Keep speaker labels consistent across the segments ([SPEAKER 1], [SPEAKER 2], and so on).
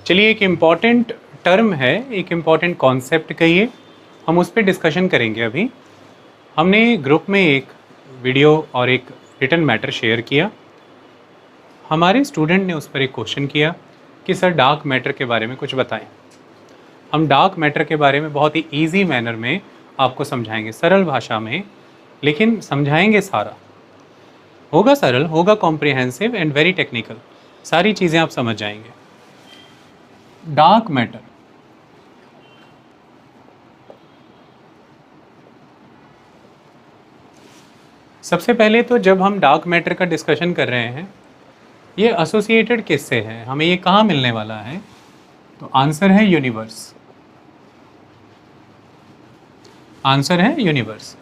[SPEAKER 1] चलिए, एक important term है, एक इम्पॉर्टेंट कॉन्सेप्ट कहिए, हम उस पर डिस्कशन करेंगे। अभी हमने ग्रुप में एक वीडियो और एक रिटन मैटर शेयर किया। हमारे स्टूडेंट ने उस पर एक क्वेश्चन किया कि सर डार्क मैटर के बारे में कुछ बताएं। हम डार्क मैटर के बारे में बहुत ही ईजी मैनर में आपको समझाएंगे, सरल भाषा में, लेकिन समझाएंगे सारा। होगा सरल, होगा कॉम्प्रिहेंसिव एंड वेरी टेक्निकल, सारी चीज़ें आप समझ जाएंगे। डार्क मैटर, सबसे पहले तो जब हम डार्क मैटर का डिस्कशन कर रहे हैं, ये एसोसिएटेड किससे है, हमें ये कहाँ मिलने वाला है? तो आंसर है यूनिवर्स। आंसर है यूनिवर्स।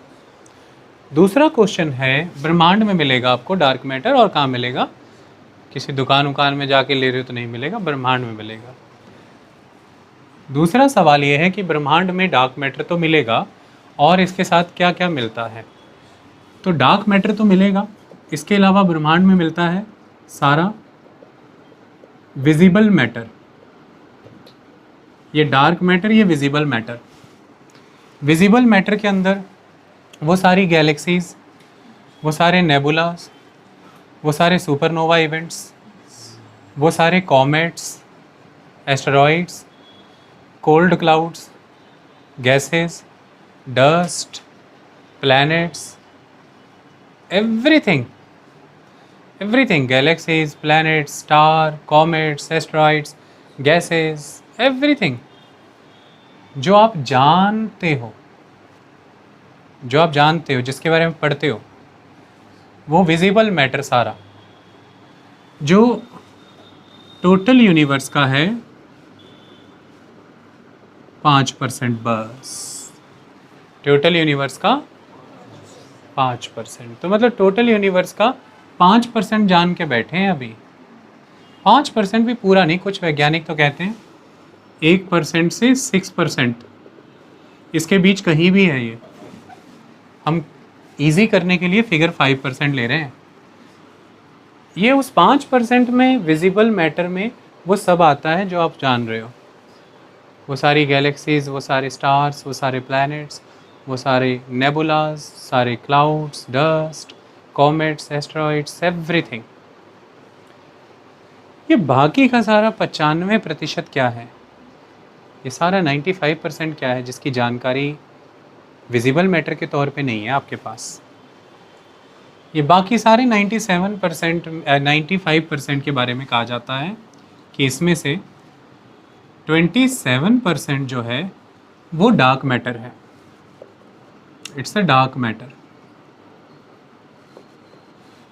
[SPEAKER 1] दूसरा क्वेश्चन है, ब्रह्मांड में मिलेगा आपको डार्क मैटर, और कहाँ मिलेगा? किसी दुकान उकान में जाके ले रहे हो तो नहीं मिलेगा, ब्रह्मांड में मिलेगा। दूसरा सवाल ये है कि ब्रह्मांड में डार्क मैटर तो मिलेगा, और इसके साथ क्या क्या मिलता है? तो डार्क मैटर तो मिलेगा, इसके अलावा ब्रह्मांड में मिलता है सारा विजिबल मैटर। ये डार्क मैटर, ये विजिबल मैटर। विजिबल मैटर के अंदर वो सारी गैलेक्सीज, वो सारे नेबुलास, वो सारे सुपरनोवा इवेंट्स, वो सारे comets, asteroids, cold clouds, gases, dust, planets, everything, galaxies, planets, star, comets, asteroids, gases, everything जो आप जानते हो, जिसके बारे में पढ़ते हो, वो विजिबल मैटर सारा। जो टोटल यूनिवर्स का है 5% बस, टोटल यूनिवर्स का 5%। तो मतलब टोटल यूनिवर्स का 5% जान के बैठे हैं अभी। 5% भी पूरा नहीं, कुछ वैज्ञानिक तो कहते हैं 1% से 6%, इसके बीच कहीं भी है। ये हम इजी करने के लिए फिगर 5% ले रहे हैं। ये उस 5% में, विजिबल मैटर में, वो सब आता है जो आप जान रहे हो। वो सारी गैलेक्सीज, वो सारे स्टार्स, वो सारे प्लैनेट्स, वो सारे नेबुलास, सारे clouds, dust, comets, asteroids, everything. ये बाकी का सारा 95% क्या है? ये सारा 95% क्या है जिसकी जानकारी विजिबल मैटर के तौर पे नहीं है आपके पास? ये बाकी सारे 95% के बारे में कहा जाता है कि इसमें से 27% जो है वो डार्क मैटर है। It's a dark matter.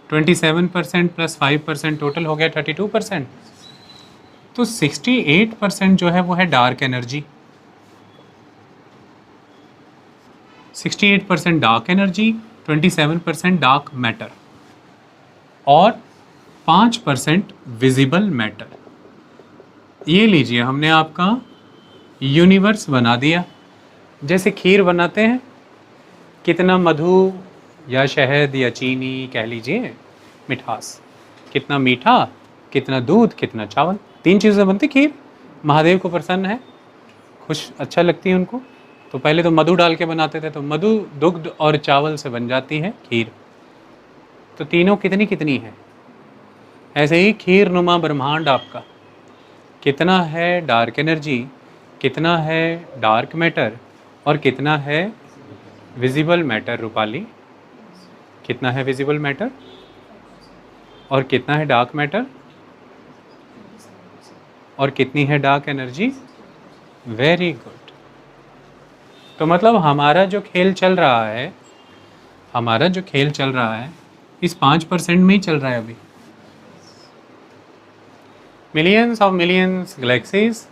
[SPEAKER 1] 27% plus 5% total हो गया 32%। तो 68% जो है वो है dark energy. 68% dark energy, 27% dark matter, और 5% विजिबल मैटर। ये लीजिए, हमने आपका यूनिवर्स बना दिया। जैसे खीर बनाते हैं, कितना मधु या शहद या चीनी कह लीजिए, मिठास, कितना मीठा, कितना दूध, कितना चावल, 3 चीज़ें बनती खीर। महादेव को प्रसन्न है, खुश, अच्छा लगती है उनको, तो पहले तो मधु डाल के बनाते थे, तो मधु, दुग्ध और चावल से बन जाती है खीर। तो तीनों कितनी कितनी है? ऐसे ही खीर नुमा ब्रह्मांड आपका, कितना है डार्क एनर्जी, कितना है डार्क मैटर, और कितना है विजिबल मैटर? रूपाली, कितना है विजिबल मैटर और कितना है डार्क मैटर, और कितनी है डार्क एनर्जी? Very good. तो मतलब हमारा जो खेल चल रहा है, इस 5% में ही चल रहा है अभी। Millions of millions galaxies,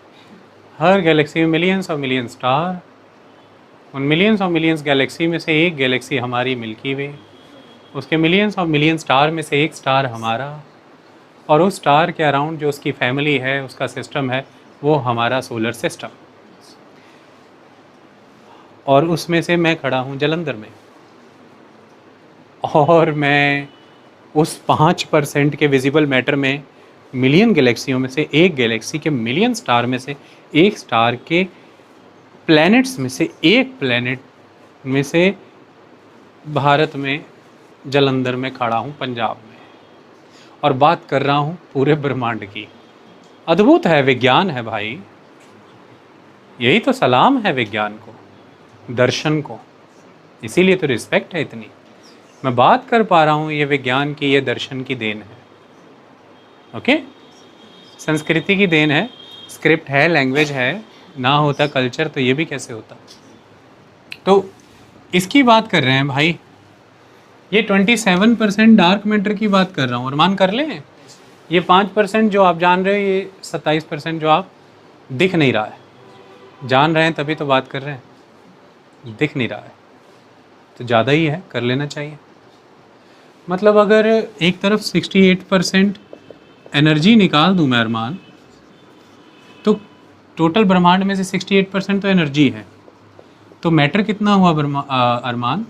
[SPEAKER 1] her Galaxy में मिलियंस ऑफ मिलियन स्टार। उन मिलियंस ऑफ मिलियंस गैलेक्सी में से एक गैलेक्सी हमारी मिल्की वे, उसके मिलियंस ऑफ मिलियन स्टार में से एक स्टार हमारा, और उस स्टार के अराउंड जो उसकी फैमिली है, उसका सिस्टम है, वो हमारा सोलर सिस्टम। और उसमें से मैं खड़ा हूँ जलंधर में, और मैं उस 5% के विजिबल मैटर में मिलियन गैलेक्सियों में से एक गैलेक्सी के मिलियन स्टार में से एक स्टार के प्लैनेट्स में से एक प्लैनेट में से भारत में जालंधर में खड़ा हूँ, पंजाब में, और बात कर रहा हूँ पूरे ब्रह्मांड की। अद्भुत है, विज्ञान है भाई, यही तो सलाम है विज्ञान को, दर्शन को, इसीलिए तो रिस्पेक्ट है इतनी। मैं बात कर पा रहा हूँ, ये विज्ञान की, ये दर्शन की देन है। ओके, संस्कृति की देन है, स्क्रिप्ट है, लैंग्वेज है, ना होता कल्चर तो ये भी कैसे होता। तो इसकी बात कर रहे हैं भाई, ये 27% डार्क मैटर की बात कर रहा हूँ। और मान कर लें ये 5% जो आप जान रहे हो, ये 27% जो आप दिख नहीं रहा है, जान रहे हैं तभी तो बात कर रहे हैं, दिख नहीं रहा है तो ज़्यादा ही है, कर लेना चाहिए। मतलब अगर एक तरफ 68% एनर्जी निकाल दूं मैं अरमान, तो टोटल ब्रह्मांड में से 68% तो एनर्जी है, तो मैटर कितना हुआ अरमान?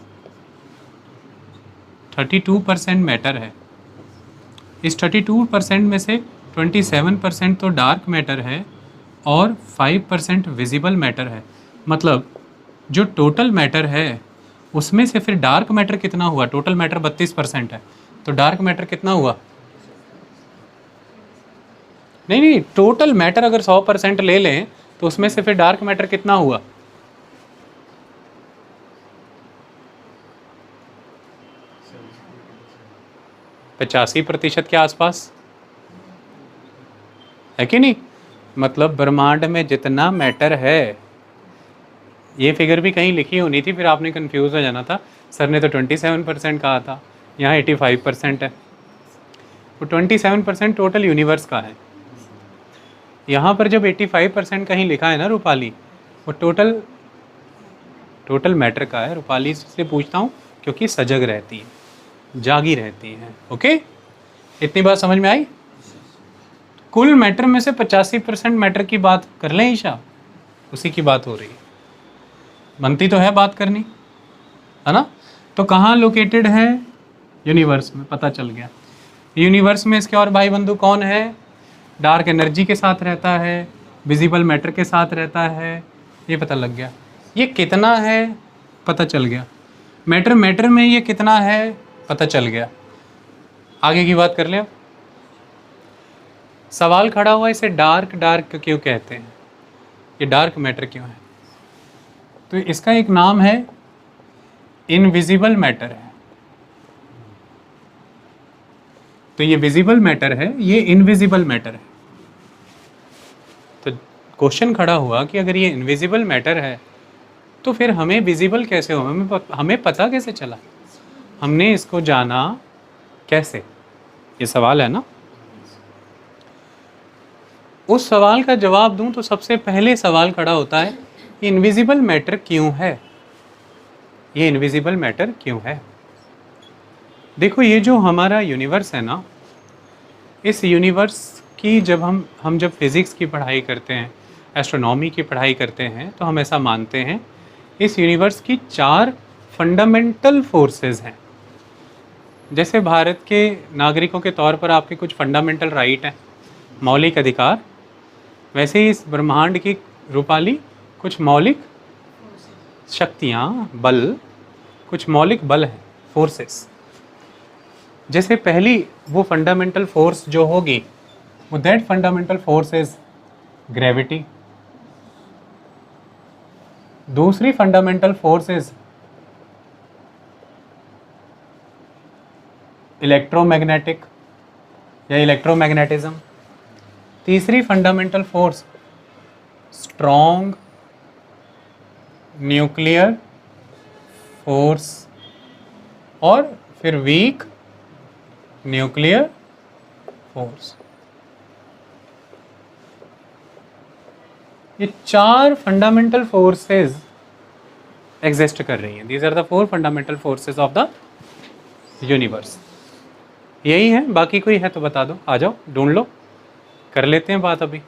[SPEAKER 1] 32% मैटर है। इस 32% में से 27% तो डार्क मैटर है और 5% विजिबल मैटर है। मतलब जो टोटल मैटर है उसमें से फिर डार्क मैटर कितना हुआ? टोटल मैटर 32% है, तो डार्क मैटर कितना हुआ? नहीं, टोटल मैटर अगर 100% ले लें तो उसमें से फिर डार्क मैटर कितना हुआ? पचासी % के आसपास है कि नहीं? मतलब ब्रह्मांड में जितना मैटर है, ये फिगर भी कहीं लिखी होनी थी, फिर आपने कंफ्यूज हो जाना था, सर ने तो 27% कहा था, यहाँ 85% है। वो 27% टोटल यूनिवर्स का है। यहाँ पर जब 85% कहीं लिखा है ना रूपाली, वो टोटल मैटर का है। रूपाली से पूछता हूँ क्योंकि सजग रहती है, जागी रहती हैं। ओके, इतनी बात समझ में आई? कुल मैटर में से 85% मैटर की बात कर लें ईशा, उसी की बात हो रही है, बनती तो है बात करनी, है ना? तो कहाँ लोकेटेड है? यूनिवर्स में, पता चल गया। यूनिवर्स में इसके और भाई बंधु कौन है? डार्क एनर्जी के साथ रहता है, विजिबल मैटर के साथ रहता है, ये पता लग गया। ये कितना है पता चल गया। मैटर में ये कितना है पता चल गया। आगे की बात कर लें। सवाल खड़ा हुआ, इसे डार्क क्यों कहते हैं? ये डार्क मैटर क्यों है? तो इसका एक नाम है इनविजिबल मैटर है। तो ये विजिबल मैटर है, ये इनविजिबल मैटर है। तो क्वेश्चन खड़ा हुआ कि अगर ये इनविजिबल मैटर है तो फिर हमें विजिबल कैसे हो? हमें पता कैसे चला? हमने इसको जाना कैसे? ये सवाल है ना। उस सवाल का जवाब दूं तो सबसे पहले सवाल खड़ा होता है, ये इनविजिबल मैटर क्यों है? ये इनविजिबल मैटर क्यों है? देखो, ये जो हमारा यूनिवर्स है ना, इस यूनिवर्स की जब हम जब फिज़िक्स की पढ़ाई करते हैं, एस्ट्रोनॉमी की पढ़ाई करते हैं, तो हम ऐसा मानते हैं इस यूनिवर्स की 4 फंडामेंटल फोर्सेस हैं। जैसे भारत के नागरिकों के तौर पर आपके कुछ फंडामेंटल राइट हैं, मौलिक अधिकार, वैसे ही इस ब्रह्मांड की रूपाली कुछ मौलिक शक्तियाँ, बल, कुछ मौलिक बल हैं, फोर्सेस। जैसे पहली वो फंडामेंटल फोर्स जो होगी, वो that fundamental force is gravity. दूसरी फंडामेंटल फोर्स इज इलेक्ट्रोमैग्नेटिक या इलेक्ट्रोमैग्नेटिज्म। तीसरी fundamental force strong nuclear force, और फिर वीक न्यूक्लियर फोर्स। ये 4 फंडामेंटल फोर्सेस एग्जिस्ट कर रही हैं। These are the 4 fundamental forces of the universe. यही है, बाकी कोई है तो बता दो, आ जाओ, ढूंढ लो, कर लेते हैं बात अभी।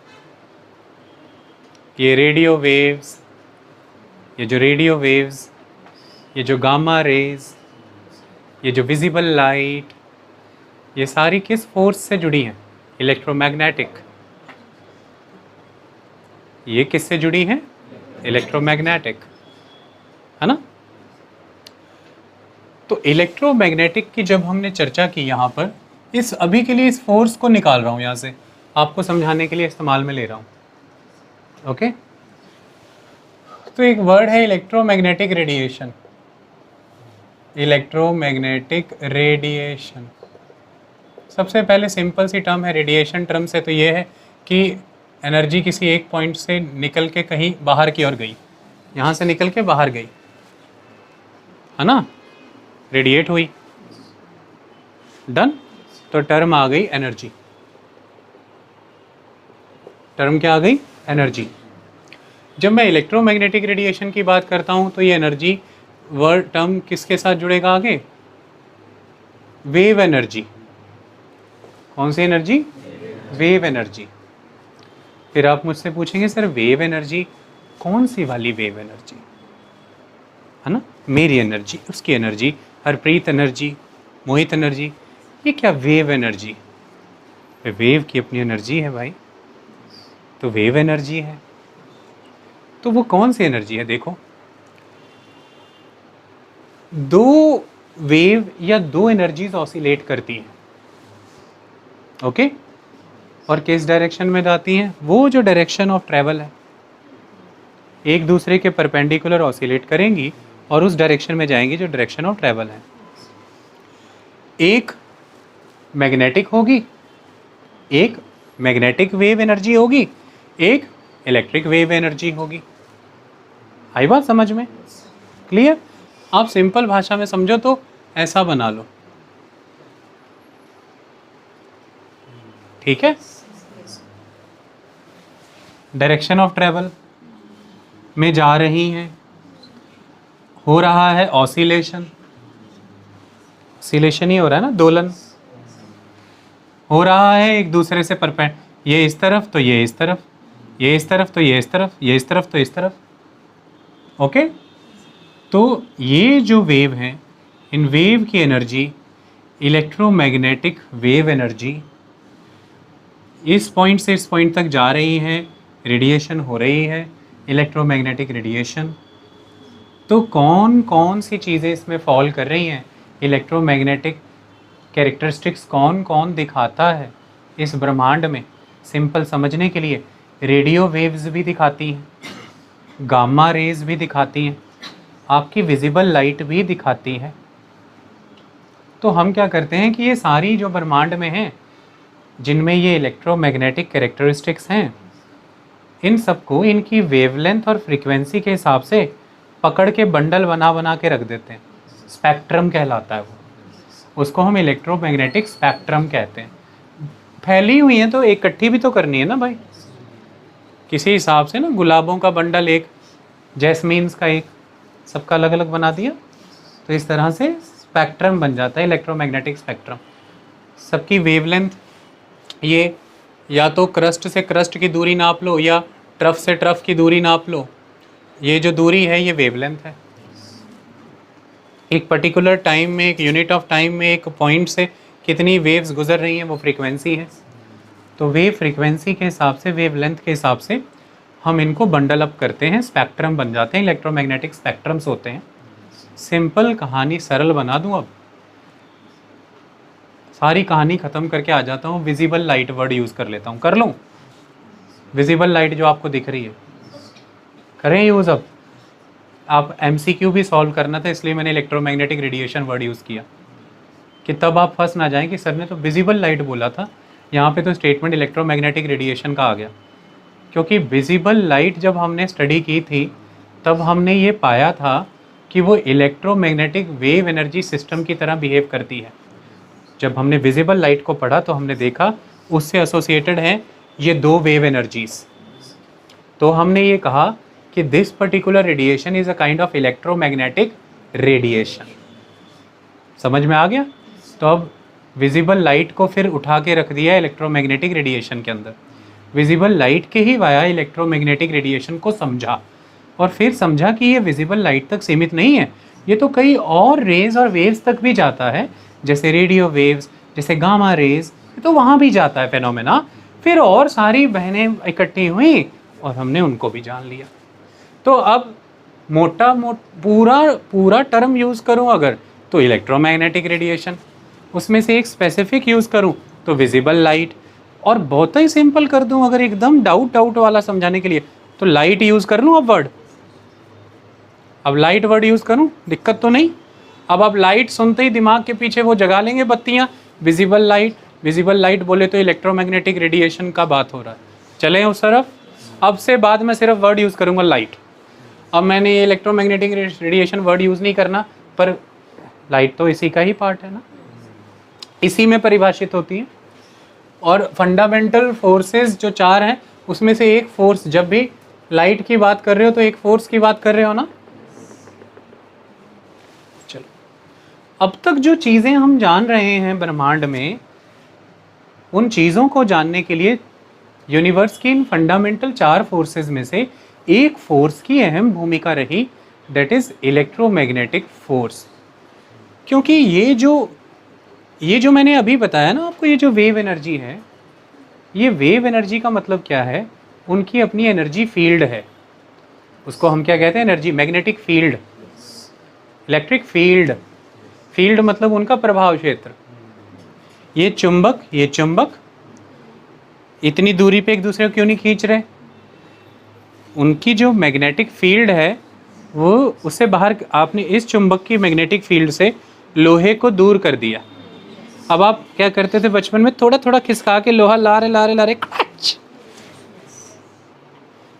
[SPEAKER 1] ये रेडियो वेव्स, ये जो रेडियो वेव्स, ये जो गामा रेज, ये जो विजिबल लाइट, ये सारी किस फोर्स से जुड़ी हैं? इलेक्ट्रोमैग्नेटिक। ये किससे जुड़ी है? इलेक्ट्रोमैग्नेटिक, है ना। तो इलेक्ट्रोमैग्नेटिक की जब हमने चर्चा की यहाँ पर, इस अभी के लिए इस फोर्स को निकाल रहा हूँ यहाँ से, आपको समझाने के लिए इस्तेमाल में ले रहा हूँ, ओके। तो एक वर्ड है इलेक्ट्रोमैग्नेटिक रेडिएशन। इलेक्ट्रोमैग्नेटिक रेडिएशन, सबसे पहले सिंपल सी टर्म है रेडिएशन टर्म से, तो ये है कि एनर्जी किसी एक पॉइंट से निकल के कहीं बाहर की ओर गई, यहाँ से निकल के बाहर गई, है ना, रेडिएट हुई, डन। तो टर्म आ गई एनर्जी। टर्म क्या आ गई? एनर्जी। जब मैं इलेक्ट्रोमैग्नेटिक रेडिएशन की बात करता हूँ तो ये एनर्जी वर्ड टर्म किसके साथ जुड़ेगा आगे? Wave energy. कौन सी एनर्जी? Wave energy. फिर आप मुझसे पूछेंगे सर वेव एनर्जी कौन सी वाली वेव एनर्जी, है ना, मेरी एनर्जी, उसकी एनर्जी, हरप्रीत एनर्जी, मोहित एनर्जी, ये क्या वेव एनर्जी? वेव की अपनी एनर्जी है भाई, तो वेव एनर्जी है। तो वो कौन सी एनर्जी है? देखो, दो वेव या दो एनर्जीज ऑसिलेट करती हैं, ओके, और किस डायरेक्शन में जाती हैं? वो जो डायरेक्शन ऑफ ट्रैवल है, एक दूसरे के परपेंडिकुलर ऑसिलेट करेंगी और उस डायरेक्शन में जाएंगी जो डायरेक्शन ऑफ ट्रैवल है। एक मैग्नेटिक होगी, एक मैग्नेटिक वेव एनर्जी होगी, एक इलेक्ट्रिक वेव एनर्जी होगी। आई बात समझ में? क्लियर? आप सिंपल भाषा में समझो तो ऐसा बना लो, ठीक है। डायरेक्शन ऑफ ट्रैवल में जा रही हैं, हो रहा है ऑसिलेशन, ऑसिलेशन ही हो रहा है ना, दोलन हो रहा है एक दूसरे से ये इस तरफ तो ये इस तरफ, ये इस तरफ तो ये इस तरफ, ये इस तरफ तो इस तरफ, ओके। तो ये जो वेव हैं, इन वेव की एनर्जी इलेक्ट्रोमैग्नेटिक वेव एनर्जी, इस पॉइंट से इस पॉइंट तक जा रही हैं, रेडिएशन हो रही है, इलेक्ट्रोमैग्नेटिक रेडिएशन। तो कौन कौन सी चीज़ें इसमें फॉल कर रही हैं? इलेक्ट्रोमैग्नेटिक कैरेक्टरिस्टिक्स कौन कौन दिखाता है इस ब्रह्मांड में? सिंपल समझने के लिए, रेडियो वेव्स भी दिखाती हैं, गामा रेज भी दिखाती हैं, आपकी विजिबल लाइट भी दिखाती है। तो हम क्या करते हैं कि ये सारी जो ब्रह्मांड में हैं, जिनमें ये इलेक्ट्रोमैग्नेटिक कैरेक्टरिस्टिक्स हैं, इन सबको इनकी वेवलेंथ और फ्रीक्वेंसी के हिसाब से पकड़ के बंडल बना बना के रख देते हैं। स्पेक्ट्रम कहलाता है वो, उसको हम इलेक्ट्रोमैग्नेटिक स्पेक्ट्रम कहते हैं। फैली हुई हैं तो इकट्ठी भी तो करनी है ना भाई, किसी हिसाब से ना, गुलाबों का बंडल एक, जैस्मीन्स का एक, सबका अलग अलग बना दिया, तो इस तरह से स्पेक्ट्रम बन जाता है इलेक्ट्रोमैग्नेटिक स्पेक्ट्रम। सबकी वेवलेंथ, ये या तो क्रस्ट से क्रस्ट की दूरी नाप लो या ट्रफ से ट्रफ की दूरी नाप लो, ये जो दूरी है ये वेवलेंथ है। एक पर्टिकुलर टाइम में, एक यूनिट ऑफ टाइम में एक पॉइंट से कितनी वेव्स गुजर रही हैं, वो फ्रीक्वेंसी है। तो वेव फ्रीक्वेंसी के हिसाब से, वेवलेंथ के हिसाब से हम इनको बंडल अप करते हैं, स्पेक्ट्रम बन जाते हैं, इलेक्ट्रोमैग्नेटिक स्पेक्ट्रम्स होते हैं। सिंपल कहानी सरल बना दूं, अब सारी कहानी ख़त्म करके आ जाता हूँ। विजिबल लाइट वर्ड यूज़ कर लेता हूँ, कर लूँ? विजिबल लाइट जो आपको दिख रही है, करें यूज़। अब आप MCQ भी सॉल्व करना था, इसलिए मैंने इलेक्ट्रोमैग्नेटिक रेडिएशन वर्ड यूज़ किया, कि तब आप फंस ना जाएं कि सर ने तो विजिबल लाइट बोला था, यहाँ पे तो स्टेटमेंट इलेक्ट्रोमैग्नेटिक रेडिएशन का आ गया। क्योंकि विजिबल लाइट जब हमने स्टडी की थी, तब हमने ये पाया था कि वो इलेक्ट्रोमैग्नेटिक वेव एनर्जी सिस्टम की तरह बिहेव करती है। जब हमने विजिबल लाइट को पढ़ा तो हमने देखा उससे एसोसिएटेड हैं ये दो वेव एनर्जीज। तो हमने ये कहा कि this particular radiation is a kind of electromagnetic radiation. समझ में आ गया? तो अब विजिबल लाइट को फिर उठा के रख दिया इलेक्ट्रोमैग्नेटिक रेडिएशन के अंदर, विजिबल लाइट के ही वाया इलेक्ट्रोमैग्नेटिक रेडिएशन को समझा, और फिर समझा कि ये विजिबल लाइट तक सीमित नहीं है, ये तो कई और रेज और वेव्स तक भी जाता है, जैसे रेडियो वेव्स, जैसे गामा रेज, तो वहाँ भी जाता है फेनोमेना। फिर और सारी बहनें इकट्ठी हुई और हमने उनको भी जान लिया। तो अब पूरा टर्म यूज़ करूँ अगर, तो इलेक्ट्रोमैग्नेटिक रेडिएशन, उसमें से एक स्पेसिफिक यूज़ करूँ तो विजिबल लाइट, और बहुत ही सिंपल कर दूँ अगर एकदम डाउट वाला समझाने के लिए तो लाइट यूज़ कर लूँ। अब लाइट वर्ड यूज़ करूँ, दिक्कत तो नहीं। अब लाइट सुनते ही दिमाग के पीछे वो जगा लेंगे बत्तियाँ, विजिबल लाइट बोले तो इलेक्ट्रोमैग्नेटिक रेडिएशन का बात हो रहा है। चलें उस तरफ। अब से बाद में सिर्फ वर्ड यूज़ करूँगा लाइट। अब मैंने ये इलेक्ट्रोमैग्नेटिक रेडिएशन वर्ड यूज़ नहीं करना, पर लाइट तो इसी का ही पार्ट है ना, इसी में परिभाषित होती है। और फंडामेंटल फोर्सेस जो 4 हैं उसमें से एक फोर्स, जब भी लाइट की बात कर रहे हो तो एक फोर्स की बात कर रहे हो ना। चलो, अब तक जो चीज़ें हम जान रहे हैं ब्रह्मांड में, उन चीज़ों को जानने के लिए यूनिवर्स की इन फंडामेंटल 4 फोर्सेस में से एक फोर्स की अहम भूमिका रही, दैट इज़ इलेक्ट्रोमैग्नेटिक फोर्स। क्योंकि ये जो मैंने अभी बताया ना आपको, ये जो वेव एनर्जी है, ये वेव एनर्जी का मतलब क्या है, उनकी अपनी एनर्जी फील्ड है। उसको हम क्या कहते हैं, energy, magnetic field, electric field मतलब उनका प्रभाव क्षेत्र। ये चुंबक इतनी दूरी पे एक दूसरे को क्यों नहीं खींच रहे? उनकी जो मैग्नेटिक फील्ड है वो उससे बाहर, आपने इस चुंबक की मैग्नेटिक फील्ड से लोहे को दूर कर दिया। अब आप क्या करते थे बचपन में, थोड़ा थोड़ा खिसका के लोहा ला रहे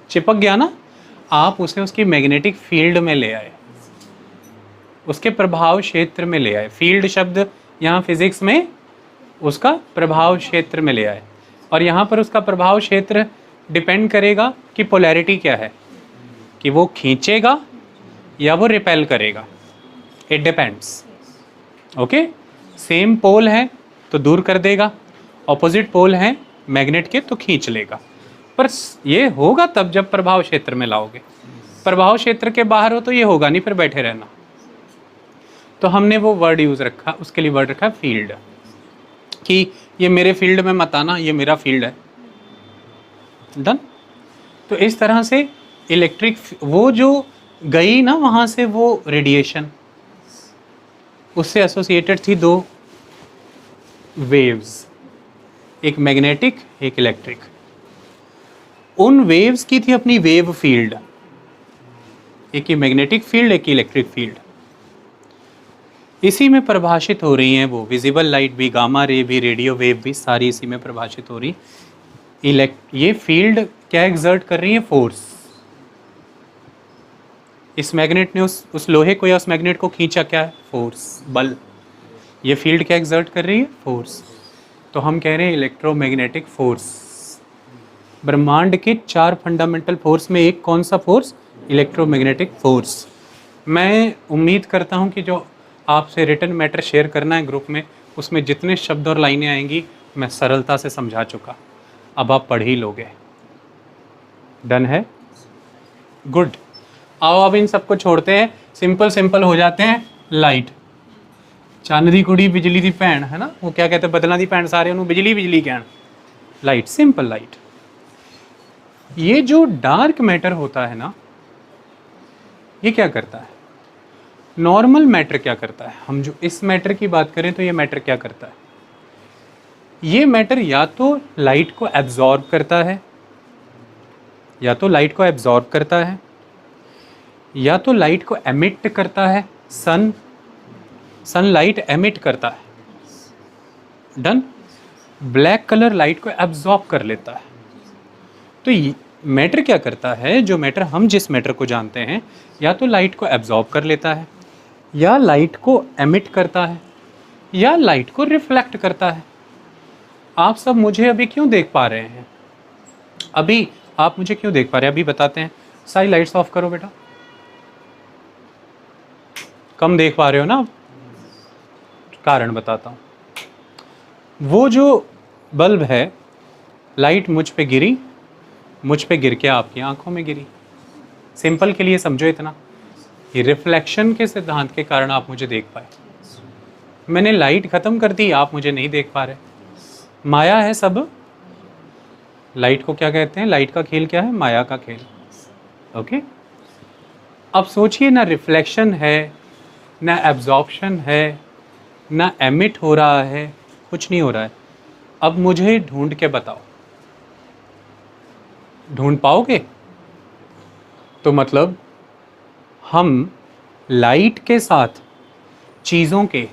[SPEAKER 1] चिपक गया ना, आप उसे उसकी मैग्नेटिक फील्ड में ले आए, उसके प्रभाव क्षेत्र में ले आए। फील्ड शब्द यहाँ फिजिक्स में उसका प्रभाव क्षेत्र में ले आए, और यहाँ पर उसका प्रभाव क्षेत्र डिपेंड करेगा कि पोलैरिटी क्या है, कि वो खींचेगा या वो रिपेल करेगा। It depends. Okay, same pole है तो दूर कर देगा, ऑपोजिट पोल है मैग्नेट के तो खींच लेगा। पर ये होगा तब जब प्रभाव क्षेत्र में लाओगे। प्रभाव क्षेत्र के बाहर हो तो ये होगा नहीं, फिर बैठे रहना। तो हमने वो वर्ड यूज़ रखा, उसके लिए वर्ड रखा फील्ड, कि ये मेरे फील्ड में मत आना, ये मेरा फील्ड है। डन। तो इस तरह से इलेक्ट्रिक, वो जो गई ना वहाँ से वो रेडिएशन, उससे एसोसिएटेड थी 2 वेव्स, एक मैग्नेटिक एक इलेक्ट्रिक। उन वेव्स की थी अपनी वेव फील्ड, एक ही मैग्नेटिक फील्ड एक ही इलेक्ट्रिक फील्ड। इसी में परिभाषित हो रही हैं वो विजिबल लाइट भी, गामा रे भी, रेडियो वेव भी, सारी इसी में परिभाषित हो रही। ये फील्ड क्या एग्जर्ट कर रही है? फोर्स। इस मैग्नेट ने उस लोहे को या उस मैग्नेट को खींचा, क्या है? फोर्स, बल। ये फील्ड क्या एग्जर्ट कर रही है? फोर्स। तो हम कह रहे हैं इलेक्ट्रोमैग्नेटिक फोर्स। ब्रह्मांड के 4 फंडामेंटल फोर्स में एक कौन सा फोर्स? Electromagnetic force. मैं उम्मीद करता हूँ कि जो आपसे रिटन मैटर शेयर करना है ग्रुप में, उसमें जितने शब्द और लाइनें आएंगी मैं सरलता से समझा चुका, अब आप पढ़ ही लोगे। डन है? गुड। आओ अब इन सबको छोड़ते हैं, सिंपल हो जाते हैं। लाइट, चांदी कुड़ी बिजली दी भैन, है ना, वो क्या कहते हैं, बदलों दी भैन, सारे उन्होंने बिजली कहन। Light, simple light. ये जो डार्क मैटर होता है ना, ये क्या करता है? नॉर्मल मैटर क्या करता है? हम जो इस मैटर की बात करें तो ये मैटर क्या करता है? ये मैटर या तो लाइट को एब्जॉर्ब करता है, या तो लाइट को एब्जॉर्ब करता है, या तो लाइट को एमिट करता है। सनलाइट एमिट करता है। डन। ब्लैक कलर लाइट को एब्जॉर्ब कर लेता है। तो मैटर क्या करता है? जो मैटर, हम जिस मैटर को जानते हैं, या तो लाइट को एब्जॉर्ब कर लेता है, या लाइट को एमिट करता है, या लाइट को रिफ्लेक्ट करता है। आप सब मुझे अभी क्यों देख पा रहे हैं? अभी आप मुझे क्यों देख पा रहे हैं? अभी बताते हैं। सारी लाइट्स ऑफ करो बेटा। कम देख पा रहे हो ना आप? कारण बताता हूँ। वो जो बल्ब है, लाइट मुझ पे गिरी, मुझ पे गिर के आपकी आंखों में गिरी। सिंपल के लिए समझो इतना, ये रिफ्लेक्शन के सिद्धांत के कारण आप मुझे देख पाए। मैंने लाइट ख़त्म कर दी, आप मुझे नहीं देख पा रहे। माया है सब। लाइट को क्या कहते हैं? लाइट का खेल क्या है? माया का खेल। ओके, अब सोचिए, ना रिफ्लेक्शन है, ना एब्जॉर्प्शन है, ना एमिट हो रहा है, कुछ नहीं हो रहा है। अब मुझे ढूंढ के बताओ, ढूंढ पाओगे? तो मतलब हम लाइट के साथ चीज़ों के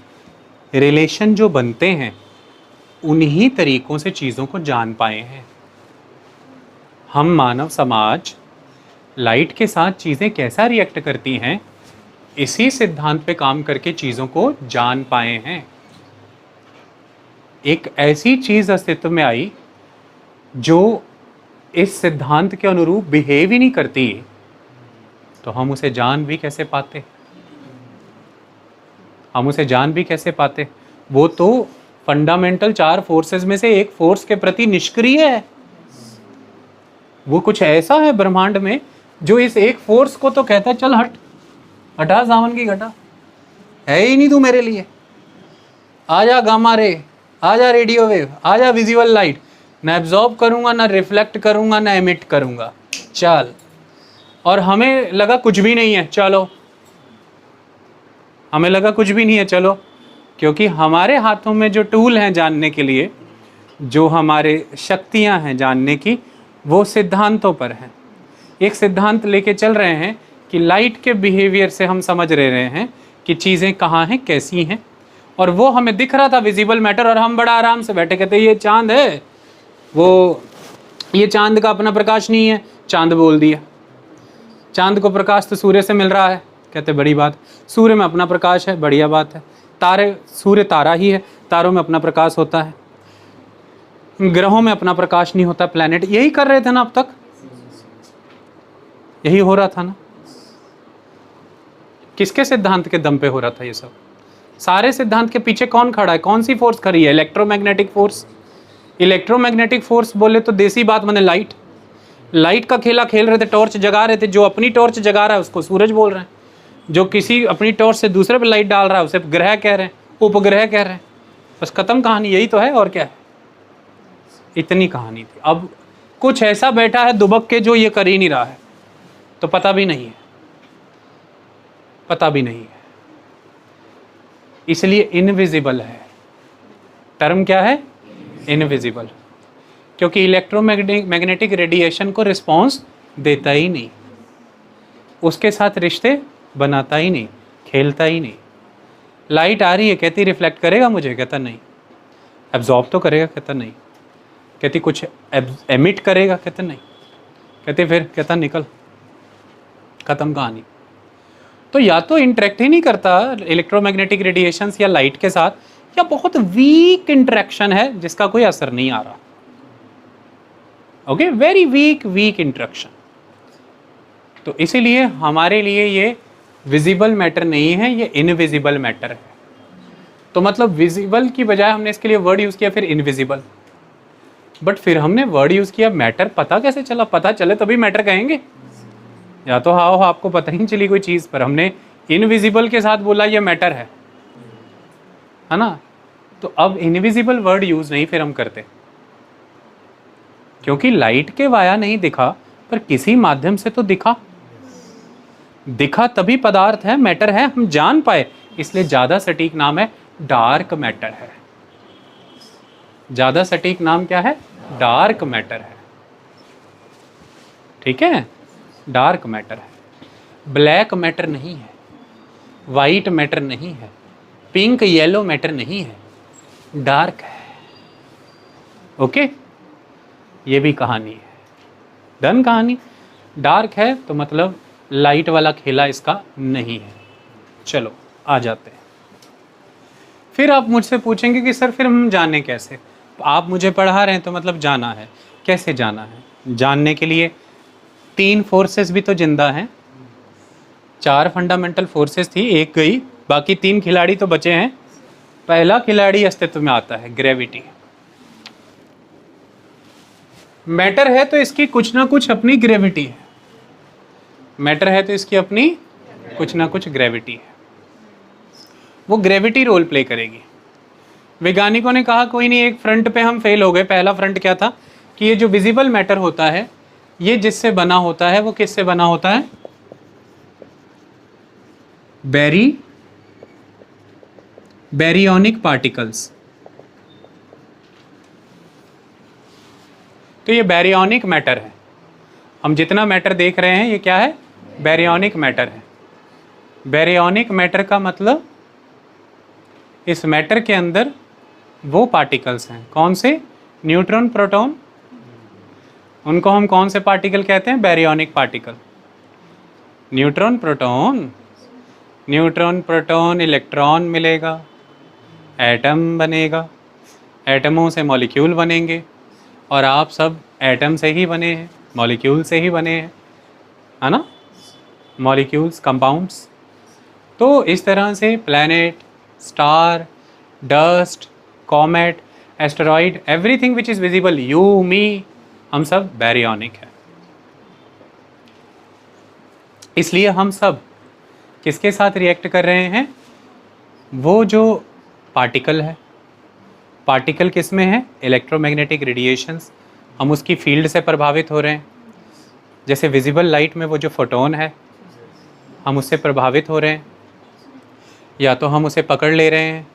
[SPEAKER 1] रिलेशन जो बनते हैं, उन्हीं तरीकों से चीज़ों को जान पाए हैं। हम मानव समाज लाइट के साथ चीज़ें कैसा रिएक्ट करती हैं, इसी सिद्धांत पे काम करके चीज़ों को जान पाए हैं। एक ऐसी चीज़ अस्तित्व में आई जो इस सिद्धांत के अनुरूप बिहेव ही नहीं करती, तो हम उसे जान भी कैसे पाते? हम उसे जान भी कैसे पाते? वो तो फंडामेंटल 4 फोर्सेस में से एक फोर्स के प्रति निष्क्रिय है। वो कुछ ऐसा है ब्रह्मांड में जो इस एक फोर्स को तो कहता है चल हट, हटा सावन की घटा, है ही नहीं तू मेरे लिए, आजा गामा रे, आजा रेडियो वेव, आजा विजुअल लाइट, ना एब्जॉर्ब करूंगा, ना रिफ्लेक्ट करूंगा, ना एमिट करूंगा, चल। और हमें लगा कुछ भी नहीं है, चलो, हमें लगा कुछ भी नहीं है, चलो, क्योंकि हमारे हाथों में जो टूल हैं जानने के लिए, जो हमारे शक्तियां हैं जानने की, वो सिद्धांतों पर हैं। एक सिद्धांत लेके चल रहे हैं कि लाइट के बिहेवियर से हम समझ रहे हैं कि चीज़ें कहाँ हैं, कैसी हैं, और वो हमें दिख रहा था विजिबल मैटर, और हम बड़ा आराम से बैठे कहते ये चांद है, वो ये चांद का अपना प्रकाश नहीं है, चांद बोल दिया। चांद को प्रकाश तो सूर्य से मिल रहा है, कहते बड़ी बात। सूर्य में अपना प्रकाश है, बढ़िया बात है। तारे, सूर्य तारा ही है, तारों में अपना प्रकाश होता है, ग्रहों में अपना प्रकाश नहीं होता, प्लैनेट। यही कर रहे थे ना अब तक, यही हो रहा था ना। किसके सिद्धांत के दम पे हो रहा था ये सब? सारे सिद्धांत के पीछे कौन खड़ा है? कौन सी फोर्स खड़ी है? Electromagnetic force. इलेक्ट्रोमैग्नेटिक फोर्स बोले तो देसी बात माने लाइट। लाइट का खेला खेल रहे थे, टॉर्च जगा रहे थे। जो अपनी टॉर्च जगा रहा है उसको सूरज बोल रहे हैं, जो किसी अपनी टॉर्च से दूसरे पे लाइट डाल रहा है उसे ग्रह कह रहे हैं, उपग्रह कह रहे हैं। बस खत्म कहानी, यही तो है, और क्या है? इतनी कहानी थी। अब कुछ ऐसा बैठा है दुबक के जो ये कर ही नहीं रहा है, तो पता भी नहीं है, पता भी नहीं है, इसलिए इनविजिबल है। टर्म क्या है? इनविजिबल। क्योंकि इलेक्ट्रोमैग्नेटिक रेडिएशन को रिस्पॉन्स देता ही नहीं, उसके साथ रिश्ते बनाता ही नहीं, खेलता ही नहीं। लाइट आ रही है, कहती रिफ्लेक्ट करेगा मुझे, कहता नहीं। एब्जॉर्ब तो करेगा, कहता नहीं। कहती कुछ एमिट करेगा, कहते नहीं। कहते फिर, कहता निकल, खत्म कहानी। तो या तो इंटरेक्ट ही नहीं करता इलेक्ट्रोमैग्नेटिक रेडिएशंस या लाइट के साथ, या बहुत वीक इंटरेक्शन है जिसका कोई असर नहीं आ रहा। Okay, very weak interaction. तो इसीलिए हमारे लिए ये विजिबल मैटर नहीं है, ये इनविजिबल मैटर है। तो मतलब विजिबल की बजाय हमने इसके लिए वर्ड यूज किया फिर इनविजिबल। बट फिर हमने वर्ड यूज किया मैटर, पता कैसे चला? पता चले तभी मैटर कहेंगे, या तो हाँ आपको पता ही नहीं चली कोई चीज, पर हमने इनविजिबल के साथ बोला ये मैटर है ना। तो अब इनविजिबल वर्ड यूज नहीं फिर हम करते, क्योंकि लाइट के वाया नहीं दिखा, पर किसी माध्यम से तो दिखा। दिखा तभी पदार्थ है, मैटर है, हम जान पाए, इसलिए ज्यादा सटीक नाम है डार्क मैटर है। ज्यादा सटीक नाम क्या है? डार्क मैटर है। ठीक है, डार्क मैटर है। ब्लैक मैटर नहीं है, वाइट मैटर नहीं है, पिंक येलो मैटर नहीं है, डार्क है। ओके, ये भी कहानी है, डन कहानी। डार्क है तो मतलब लाइट वाला खेला इसका नहीं है। चलो आ जाते हैं। फिर आप मुझसे पूछेंगे कि सर फिर हम जाने कैसे? आप मुझे पढ़ा रहे हैं तो मतलब जाना है, कैसे जाना है? जानने के लिए 3 फोर्सेस भी तो जिंदा हैं। 4 फंडामेंटल फोर्सेस थी, एक गई, बाकी 3 खिलाड़ी तो बचे हैं। पहला खिलाड़ी अस्तित्व में आता है, ग्रेविटी। मैटर है तो इसकी कुछ ना कुछ अपनी ग्रेविटी है। मैटर है तो इसकी अपनी कुछ ना कुछ ग्रेविटी है। वो ग्रेविटी रोल प्ले करेगी। वैज्ञानिकों ने कहा कोई नहीं, एक फ्रंट पे हम फेल हो गए। पहला फ्रंट क्या था कि ये जो विजिबल मैटर होता है ये जिससे बना होता है वो किससे बना होता है? Baryonic particles. तो ये बैरियोनिक मैटर है। हम जितना मैटर देख रहे हैं ये क्या है? बैरियोनिक मैटर है। बैरियोनिक मैटर का मतलब इस मैटर के अंदर वो पार्टिकल्स हैं, कौन से? Neutron, proton. उनको हम कौन से पार्टिकल कहते हैं? Baryonic particle. Neutron proton, neutron proton, electron मिलेगा, एटम बनेगा, एटमों से मॉलिक्यूल बनेंगे, और आप सब एटम से ही बने हैं, मॉलिक्यूल से ही बने हैं, है ना? Molecules, compounds. तो इस तरह से planet, star, dust, comet, asteroid, everything which is visible, you, me, हम सब बैरियोनिक है। इसलिए हम सब किसके साथ रिएक्ट कर रहे हैं? वो जो पार्टिकल है, पार्टिकल किस में है? इलेक्ट्रोमैग्नेटिक रेडिएशंस, हम उसकी फील्ड से प्रभावित हो रहे हैं। जैसे विजिबल लाइट में वो जो फोटोन है हम उससे प्रभावित हो रहे हैं, या तो हम उसे पकड़ ले रहे हैं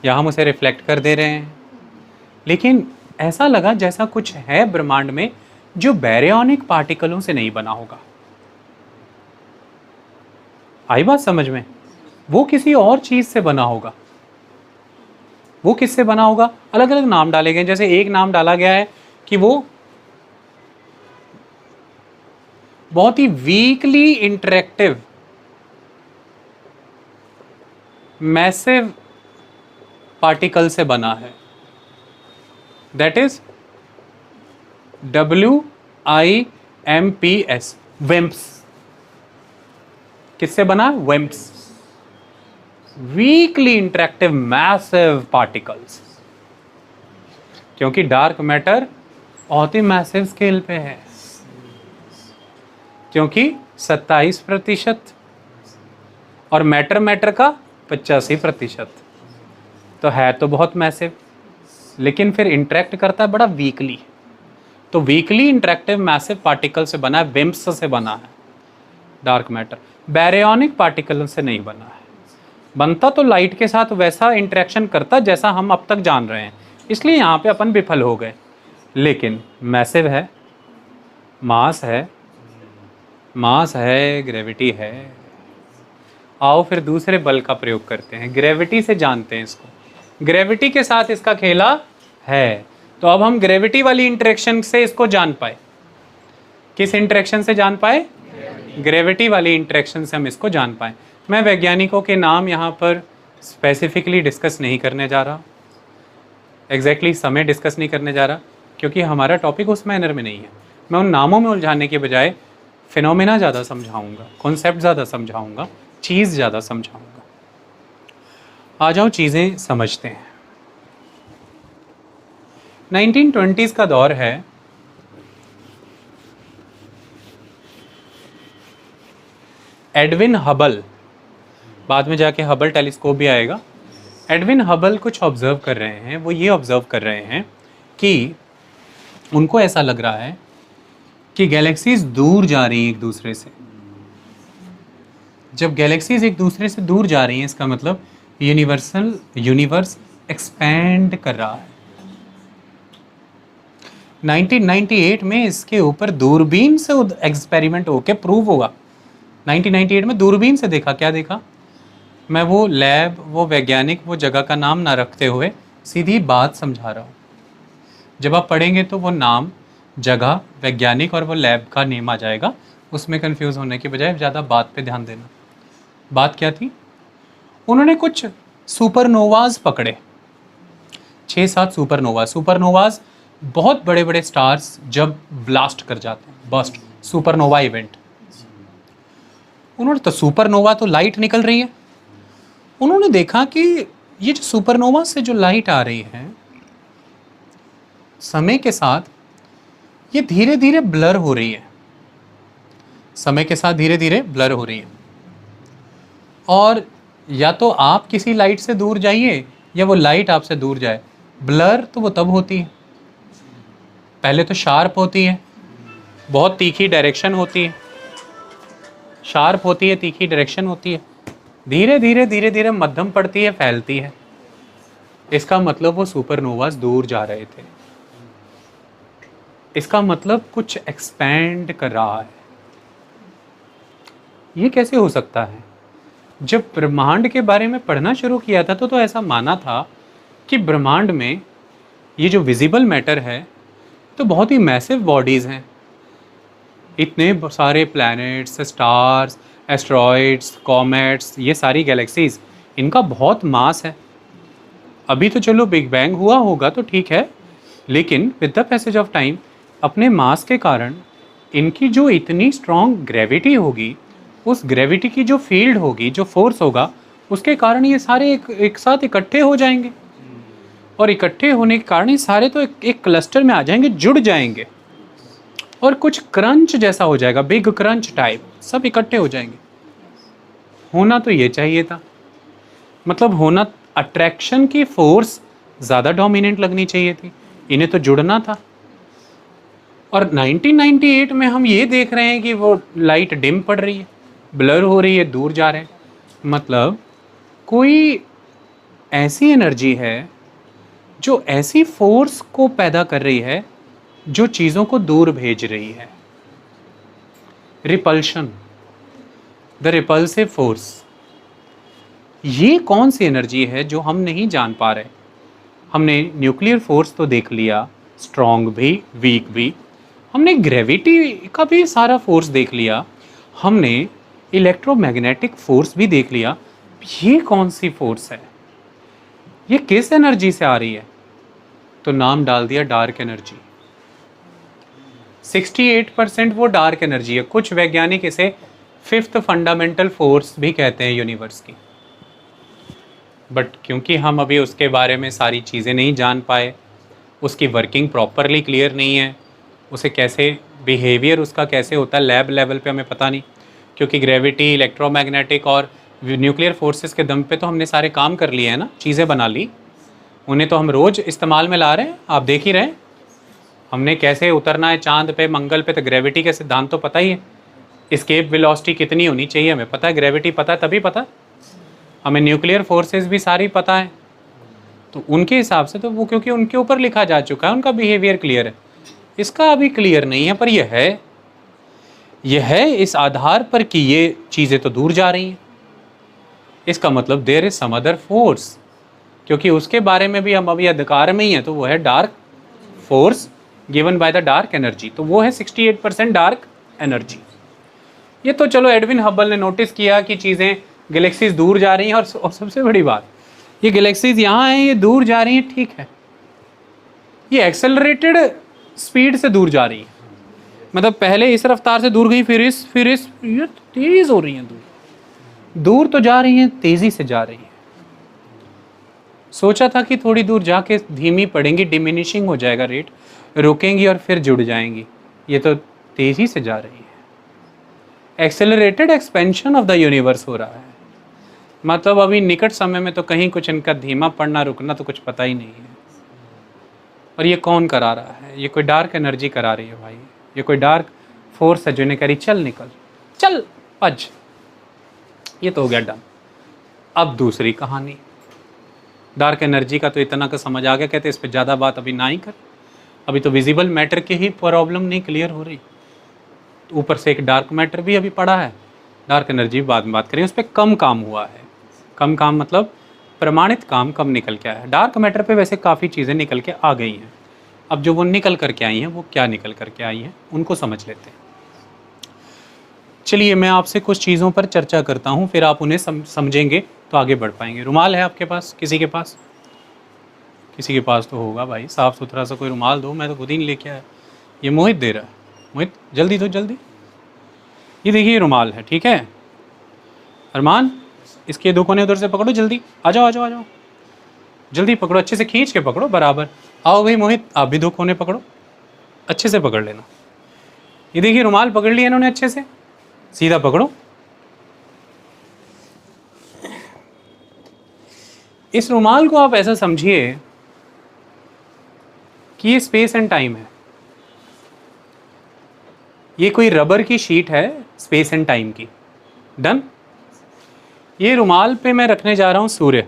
[SPEAKER 1] या हम उसे रिफ्लेक्ट कर दे रहे हैं। लेकिन ऐसा लगा जैसा कुछ है ब्रह्मांड में जो बैरियोनिक पार्टिकलों से नहीं बना होगा। आई बात समझ में? वो किसी और चीज से बना होगा। वो किससे बना होगा? अलग अलग नाम डाले गए। जैसे एक नाम डाला गया है कि वो बहुत ही वीकली इंटरेक्टिव मैसिव पार्टिकल से बना है, दैट इज WIMPs, वेम्प्स। किससे बना? वेम्प्स, वीकली इंटरेक्टिव मैसिव पार्टिकल्स। क्योंकि डार्क मैटर बहुत ही मैसिव स्केल पे है, क्योंकि 27% और मैटर का 85%, तो है तो बहुत मैसिव, लेकिन फिर इंटरेक्ट करता है बड़ा वीकली। तो वीकली इंटरेक्टिव मैसिव पार्टिकल से बना है, वेम्प्स से बना है डार्क मैटर। बैरियोनिक पार्टिकल से नहीं बना है। बनता तो लाइट के साथ वैसा इंटरेक्शन करता जैसा हम अब तक जान रहे हैं, इसलिए यहाँ पे अपन विफल हो गए। लेकिन मैसिव है, मास है, मास है, ग्रेविटी है। आओ फिर दूसरे बल का प्रयोग करते हैं, ग्रेविटी से जानते हैं इसको। ग्रेविटी के साथ इसका खेला है, तो अब हम ग्रेविटी वाली इंटरेक्शन से इसको जान पाए। किस इंटरेक्शन से जान पाए? ग्रेविटी वाली इंटरेक्शन से हम इसको जान पाए। मैं वैज्ञानिकों के नाम यहाँ पर स्पेसिफिकली डिस्कस नहीं करने जा रहा, एग्जैक्टली समय डिस्कस नहीं करने जा रहा, क्योंकि हमारा टॉपिक उस मैनर में नहीं है। मैं उन नामों में उलझाने के बजाय फिनोमेना ज़्यादा समझाऊंगा, कॉन्सेप्ट ज़्यादा समझाऊंगा, चीज़ ज़्यादा समझाऊंगा। आ जाओ चीज़ें समझते हैं। 1920s का दौर है। एडविन हबल, बाद में जाके हबल टेलीस्कोप भी आएगा। एडविन हबल कुछ ऑब्जर्व कर रहे हैं। वो ये ऑब्जर्व कर रहे हैं कि उनको ऐसा लग रहा है कि गैलेक्सीज दूर जा रही हैं एक दूसरे से। जब गैलेक्सीज एक दूसरे से दूर जा रही हैं, इसका मतलब यूनिवर्स एक्सपैंड कर रहा है। 1998 में इसके ऊपर दूरबीन से एक्सपेरिमेंट होके प्रूव होगा। 1998 में दूरबीन से देखा। क्या देखा? मैं वो लैब, वो वैज्ञानिक, वो जगह का नाम ना रखते हुए सीधी बात समझा रहा हूँ। जब आप पढ़ेंगे तो वो नाम, जगह, वैज्ञानिक और वो लैब का नेम आ जाएगा। उसमें कंफ्यूज होने के बजाय ज़्यादा बात पे ध्यान देना। बात क्या थी? उन्होंने कुछ सुपरनोवाज पकड़े, 6-7 सुपरनोवाज बहुत बड़े बड़े स्टार्स जब ब्लास्ट कर जाते हैं, बस्ट, सुपरनोवा इवेंट। उन्होंने तो सुपरनोवा तो लाइट निकल रही है, उन्होंने देखा कि ये जो सुपरनोवा से जो लाइट आ रही है, समय के साथ ये धीरे धीरे ब्लर हो रही है। समय के साथ धीरे धीरे ब्लर हो रही है। और या तो आप किसी लाइट से दूर जाइए या वो लाइट आपसे दूर जाए। ब्लर तो वो तब होती है, पहले तो शार्प होती है, बहुत तीखी डायरेक्शन होती है, शार्प होती है, तीखी डायरेक्शन होती है, धीरे धीरे धीरे धीरे मध्यम पड़ती है, फैलती है। इसका मतलब वो सुपरनोवास दूर जा रहे थे, इसका मतलब कुछ एक्सपैंड कर रहा है। ये कैसे हो सकता है? जब ब्रह्मांड के बारे में पढ़ना शुरू किया था तो ऐसा माना था कि ब्रह्मांड में ये जो विजिबल मैटर है तो बहुत ही मैसिव बॉडीज़ हैं, इतने सारे प्लैनेट्स, स्टार्स, एस्ट्रॉइड्स, कॉमेट्स, ये सारी गैलेक्सीज, इनका बहुत मास है। अभी तो चलो बिग बैंग हुआ होगा तो ठीक है, लेकिन with the passage of time अपने मास के कारण इनकी जो इतनी स्ट्रॉन्ग ग्रेविटी होगी, उस ग्रेविटी की जो फील्ड होगी, जो फोर्स होगा, उसके कारण ये सारे एक साथ इकट्ठे हो जाएंगे, और इकट्ठे होने के कारण ये सारे तो एक क्लस्टर में आ जाएंगे, जुड़ जाएंगे, और कुछ क्रंच जैसा हो जाएगा, बिग क्रंच टाइप, सब इकट्ठे हो जाएंगे। होना तो ये चाहिए था, मतलब होना, अट्रैक्शन की फोर्स ज़्यादा डोमिनेंट लगनी चाहिए थी, इन्हें तो जुड़ना था। और 1998 में हम ये देख रहे हैं कि वो लाइट डिम पड़ रही है, ब्लर हो रही है, दूर जा रहे हैं। मतलब कोई ऐसी एनर्जी है जो ऐसी फोर्स को पैदा कर रही है जो चीज़ों को दूर भेज रही है। रिपल्शन, द रिपल्सिव फोर्स, ये कौन सी एनर्जी है जो हम नहीं जान पा रहे? हमने न्यूक्लियर फोर्स तो देख लिया, स्ट्रॉन्ग भी, वीक भी, हमने ग्रेविटी का भी सारा फोर्स देख लिया, हमने इलेक्ट्रोमैग्नेटिक फोर्स भी देख लिया। ये कौन सी फोर्स है? ये किस एनर्जी से आ रही है? तो नाम डाल दिया डार्क एनर्जी। 68% वो डार्क एनर्जी है। कुछ वैज्ञानिक इसे फिफ्थ फंडामेंटल फोर्स भी कहते हैं यूनिवर्स की, बट क्योंकि हम अभी उसके बारे में सारी चीज़ें नहीं जान पाए, उसकी वर्किंग प्रॉपरली क्लियर नहीं है, उसे कैसे बिहेवियर उसका कैसे होता है लैब लेवल पे हमें पता नहीं, क्योंकि ग्रेविटी, इलेक्ट्रोमैग्नेटिक और न्यूक्लियर फोर्सेस के दम पे तो हमने सारे काम कर लिए हैं ना, चीज़ें बना ली, उन्हें तो हम रोज़ इस्तेमाल में ला रहे हैं, आप देख ही रहे हैं। हमने कैसे उतरना है चांद पे, मंगल पे, तो ग्रेविटी के सिद्धांत तो पता ही है। एस्केप वेलोसिटी कितनी होनी चाहिए हमें पता है, ग्रेविटी पता है तभी पता है। हमें न्यूक्लियर फोर्सेस भी सारी पता है, तो उनके हिसाब से तो वो, क्योंकि उनके ऊपर लिखा जा चुका है, उनका बिहेवियर क्लियर है। इसका अभी क्लियर नहीं है, पर यह है इस आधार पर कि ये चीज़ें तो दूर जा रही हैं। इसका मतलब there is some other force, क्योंकि उसके बारे में भी हम अभी अधिकार में ही हैं, तो वो है dark force given by the dark energy, तो वो है 68% डार्क एनर्जी। ये तो चलो एडविन हबल ने नोटिस किया कि चीज़ें, गैलेक्सीज दूर जा रही हैं, और सबसे बड़ी बात, ये गैलेक्सीज यहाँ हैं, ये दूर जा रही हैं, ठीक है, ये एक्सेलरेटेड स्पीड से दूर जा रही है, मतलब पहले इस रफ्तार से दूर गई, फिर इस ये तेज हो रही हैं, दूर तो जा रही हैं, तेजी से जा रही हैं। सोचा था कि थोड़ी दूर जाके धीमी पड़ेंगी, डिमिनिशिंग हो जाएगा रेट, रुकेंगी और फिर जुड़ जाएंगी, ये तो तेजी से जा रही है। Accelerated expansion of the universe हो रहा है, मतलब अभी निकट समय में तो कहीं कुछ इनका धीमा पड़ना, रुकना तो कुछ पता ही नहीं है। और ये कौन करा रहा है? ये कोई डार्क एनर्जी करा रही है भाई, ये कोई डार्क फोर्स है जो इन्हें करी चल निकल, चल भज। ये तो हो गया डन। अब दूसरी कहानी, डार्क एनर्जी का तो इतना का समझ आ गया, कहते इस पर ज़्यादा बात अभी ना ही कर, अभी तो विजिबल मैटर की ही प्रॉब्लम नहीं क्लियर हो रही, तो ऊपर से एक डार्क मैटर भी अभी पड़ा है। डार्क एनर्जी बाद में बात करें, उस पर कम काम हुआ है। कम काम मतलब प्रमाणित काम कम निकल के आया है। डार्क मैटर पे वैसे काफ़ी चीज़ें निकल के आ गई हैं, अब जो वो निकल करके आई हैं वो क्या निकल करके आई हैं उनको समझ लेते हैं। चलिए मैं आपसे कुछ चीज़ों पर चर्चा करता हूँ, फिर आप उन्हें समझेंगे तो आगे बढ़ पाएंगे। रुमाल है आपके पास? किसी के पास? किसी के पास तो होगा भाई, साफ़ सुथरा सा कोई रुमाल दो, मैं तो खुद ही नहीं लेके आया। ये मोहित दे रहा है, मोहित जल्दी दो जल्दी। ये देखिए रुमाल है, ठीक है अरमान, इसके दो कोने उधर से पकड़ो, जल्दी आ जाओ आ जाओ आ जाओ, जल्दी पकड़ो, अच्छे से खींच के पकड़ो बराबर। आओ भाई मोहित, आप भी दो कोने पकड़ो, अच्छे से पकड़ लेना। ये देखिए रुमाल पकड़ लिया इन्होंने, अच्छे से सीधा पकड़ो। इस रुमाल को आप ऐसा समझिए कि ये स्पेस एंड टाइम है। ये कोई रबर की शीट है स्पेस एंड टाइम की। डन। ये रुमाल पे मैं रखने जा रहा हूं सूर्य।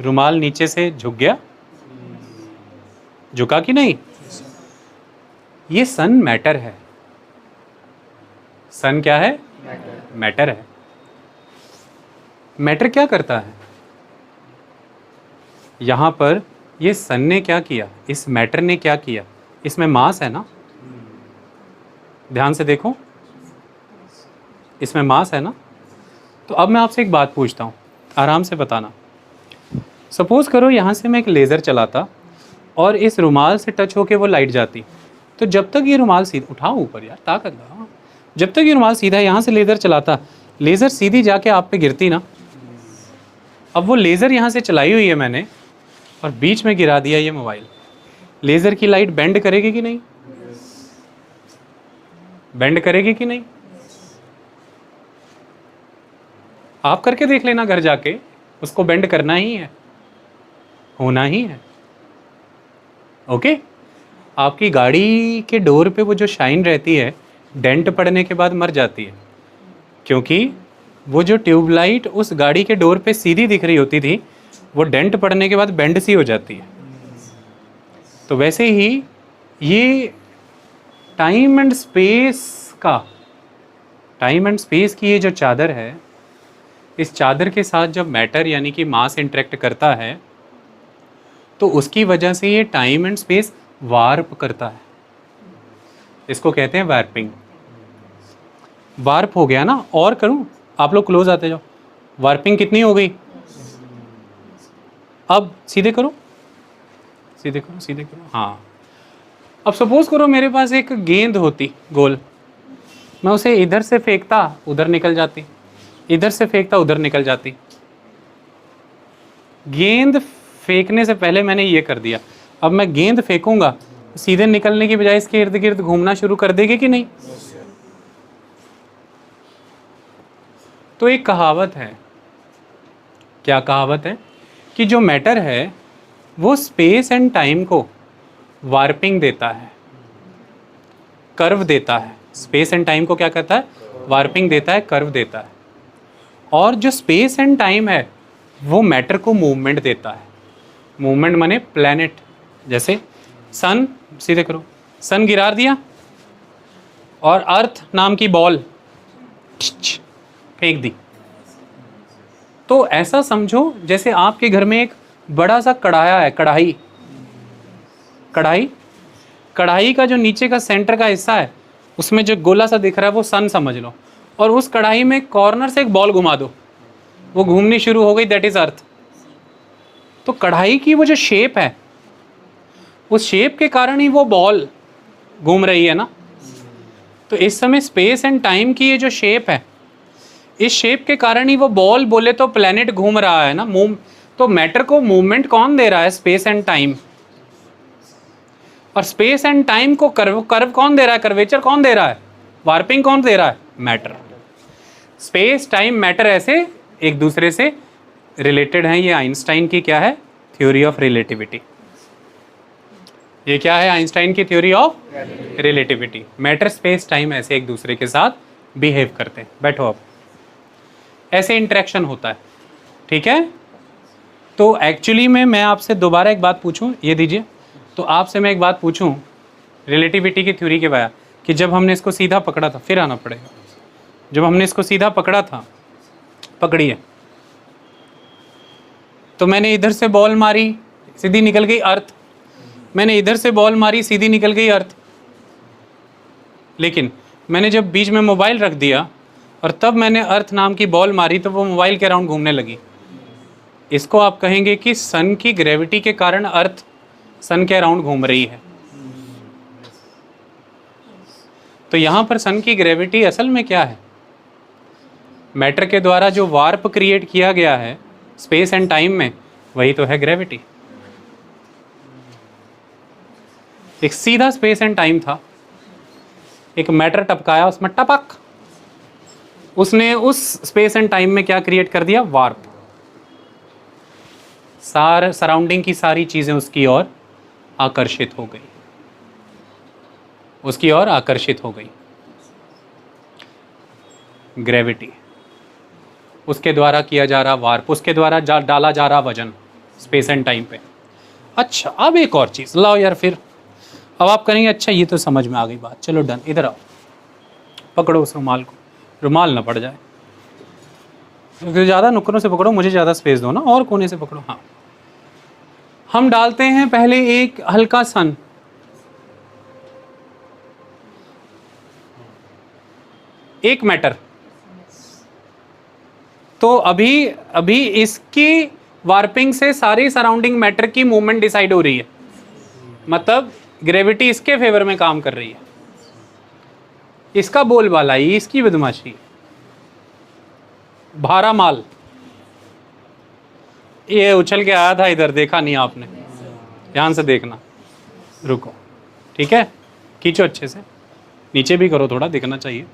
[SPEAKER 1] रुमाल नीचे से झुक गया, झुका कि नहीं? ये सन मैटर है। सन क्या है? मैटर है। मैटर क्या करता है? यहां पर ये सन ने क्या किया, इस मैटर ने क्या किया? इसमें मास है ना, ध्यान से देखो, इसमें मास है ना। तो अब मैं आपसे एक बात पूछता हूं, आराम से बताना। सपोज करो यहां से मैं एक लेज़र चलाता और इस रुमाल से टच होके वो लाइट जाती, तो जब तक ये रुमाल सीधा, उठाओ ऊपर यार, ताकत लगाओ, जब तक ये रुमाल सीधा यहाँ से लेज़र चलाता, लेज़र सीधी जाके आप पे गिरती ना। अब वो लेज़र यहाँ से चलाई हुई है मैंने और बीच में गिरा दिया ये मोबाइल, लेज़र की लाइट बेंड करेगी कि नहीं? बेंड करेगी कि नहीं? आप करके देख लेना घर जाके, उसको बेंड करना ही है, होना ही है। ओके? आपकी गाड़ी के डोर पे वो जो शाइन रहती है, डेंट पड़ने के बाद मर जाती है, क्योंकि वो जो ट्यूबलाइट उस गाड़ी के डोर पे सीधी दिख रही होती थी, वो डेंट पड़ने के बाद बेंड सी हो जाती है। तो वैसे ही ये टाइम एंड स्पेस की ये जो चादर है, इस चादर के साथ जब मैटर यानी कि मास इंटरेक्ट करता है, तो उसकी वजह से ये टाइम एंड स्पेस वार्प करता है। इसको कहते हैं वार्पिंग। वार्प हो गया ना? और करूं? आप लोग क्लोज आते जाओ। वार्पिंग कितनी हो गई? अब सीधे करो, सीधे करो, सीधे करो। हाँ, अब सपोज करो मेरे पास एक गेंद होती गोल, मैं उसे इधर से फेंकता, उधर निकल जाती, इधर से फेंकता, उधर निकल जाती। गेंद फेंकने से पहले मैंने ये कर दिया, अब मैं गेंद फेंकूंगा, सीधे निकलने की बजाय इसके इर्द गिर्द घूमना शुरू कर देगी कि नहीं? तो एक कहावत है, क्या कहावत है? कि जो मैटर है वो स्पेस एंड टाइम को वार्पिंग देता है, कर्व देता है। स्पेस एंड टाइम को क्या करता है? वार्पिंग देता है, कर्व देता है। और जो स्पेस एंड टाइम है वो मैटर को मूवमेंट देता है। मूवमेंट माने प्लैनेट, जैसे सन, सीधे करो, सन गिरा दिया और अर्थ नाम की बॉल फेंक दी। तो ऐसा समझो जैसे आपके घर में एक बड़ा सा कढ़ाया है, कढ़ाई का जो नीचे का सेंटर का हिस्सा है, उसमें जो गोला सा दिख रहा है वो सन समझ लो, और उस कढ़ाई में कॉर्नर से एक बॉल घुमा दो, वो घूमनी शुरू हो गई, दैट इज अर्थ। तो कढ़ाई की वो जो शेप है, उस शेप के कारण ही वो बॉल घूम रही है ना। तो इस समय स्पेस एंड टाइम की ये जो शेप है, इस शेप के कारण ही वो बॉल, बोले तो प्लेनेट घूम रहा है ना। तो मैटर को मूवमेंट कौन दे रहा है? Space and time. और स्पेस एंड टाइम को कर्व कौन दे रहा है? कर्वेचर कौन दे रहा है? वार्पिंग कौन दे रहा है? मैटर। स्पेस टाइम मैटर ऐसे एक दूसरे से रिलेटेड हैं। ये आइंस्टाइन की क्या है? Theory of relativity. ये क्या है? आइंस्टाइन की theory of relativity. Matter space time ऐसे एक दूसरे के साथ बिहेव करते हैं। बैठो, अब ऐसे इंटरेक्शन होता है, ठीक है। तो एक्चुअली में मैं आपसे दोबारा एक बात पूछूं, ये दीजिए। तो आपसे मैं एक बात पूछूं रिलेटिविटी की थ्योरी के बारे, कि जब हमने इसको सीधा पकड़ा था, फिर आना पड़ेगा, जब हमने इसको सीधा पकड़ा था, पकड़िए, तो मैंने इधर से बॉल मारी, सीधी निकल गई अर्थ। मैंने इधर से बॉल मारी, सीधी निकल गई अर्थ। लेकिन मैंने जब बीच में मोबाइल रख दिया और तब मैंने अर्थ नाम की बॉल मारी, तो वो मोबाइल के अराउंड घूमने लगी। इसको आप कहेंगे कि सन की ग्रेविटी के कारण अर्थ सन के अराउंड घूम रही है। तो यहाँ पर सन की ग्रेविटी असल में क्या है? मैटर के द्वारा जो वार्प क्रिएट किया गया है स्पेस एंड टाइम में, वही तो है ग्रेविटी। एक सीधा स्पेस एंड टाइम था, एक मैटर टपकाया, उसमें टपक उसने उस स्पेस एंड टाइम में क्या क्रिएट कर दिया, वार्प। सार सराउंडिंग की सारी चीजें उसकी ओर आकर्षित हो गई, उसकी ओर आकर्षित हो गई। ग्रेविटी, उसके द्वारा किया जा रहा वार्प, उसके द्वारा डाला जा रहा वजन स्पेस एंड टाइम पे। अच्छा अब एक और चीज लाओ यार, फिर अब आप करेंगे अच्छा ये तो समझ में आ गई बात, चलो डन, इधर आओ, पकड़ो उस रुमाल को, रुमाल ना पड़ जाए, ज़्यादा नुक्करों से पकड़ो, मुझे ज़्यादा स्पेस दो ना, और कोने से पकड़ो। हाँ, हम डालते हैं पहले एक हल्का सन, एक मैटर, तो अभी अभी इसकी वार्पिंग से सारी सराउंडिंग मैटर की मूवमेंट डिसाइड हो रही है, मतलब ग्रेविटी इसके फेवर में काम कर रही है। इसका बोलबाला, ये इसकी बदमाशी, भारा माल, ये उछल के आया था इधर, देखा नहीं आपने, ध्यान से देखना, रुको, ठीक है, खींचो अच्छे से, नीचे भी करो थोड़ा, दिखना चाहिए।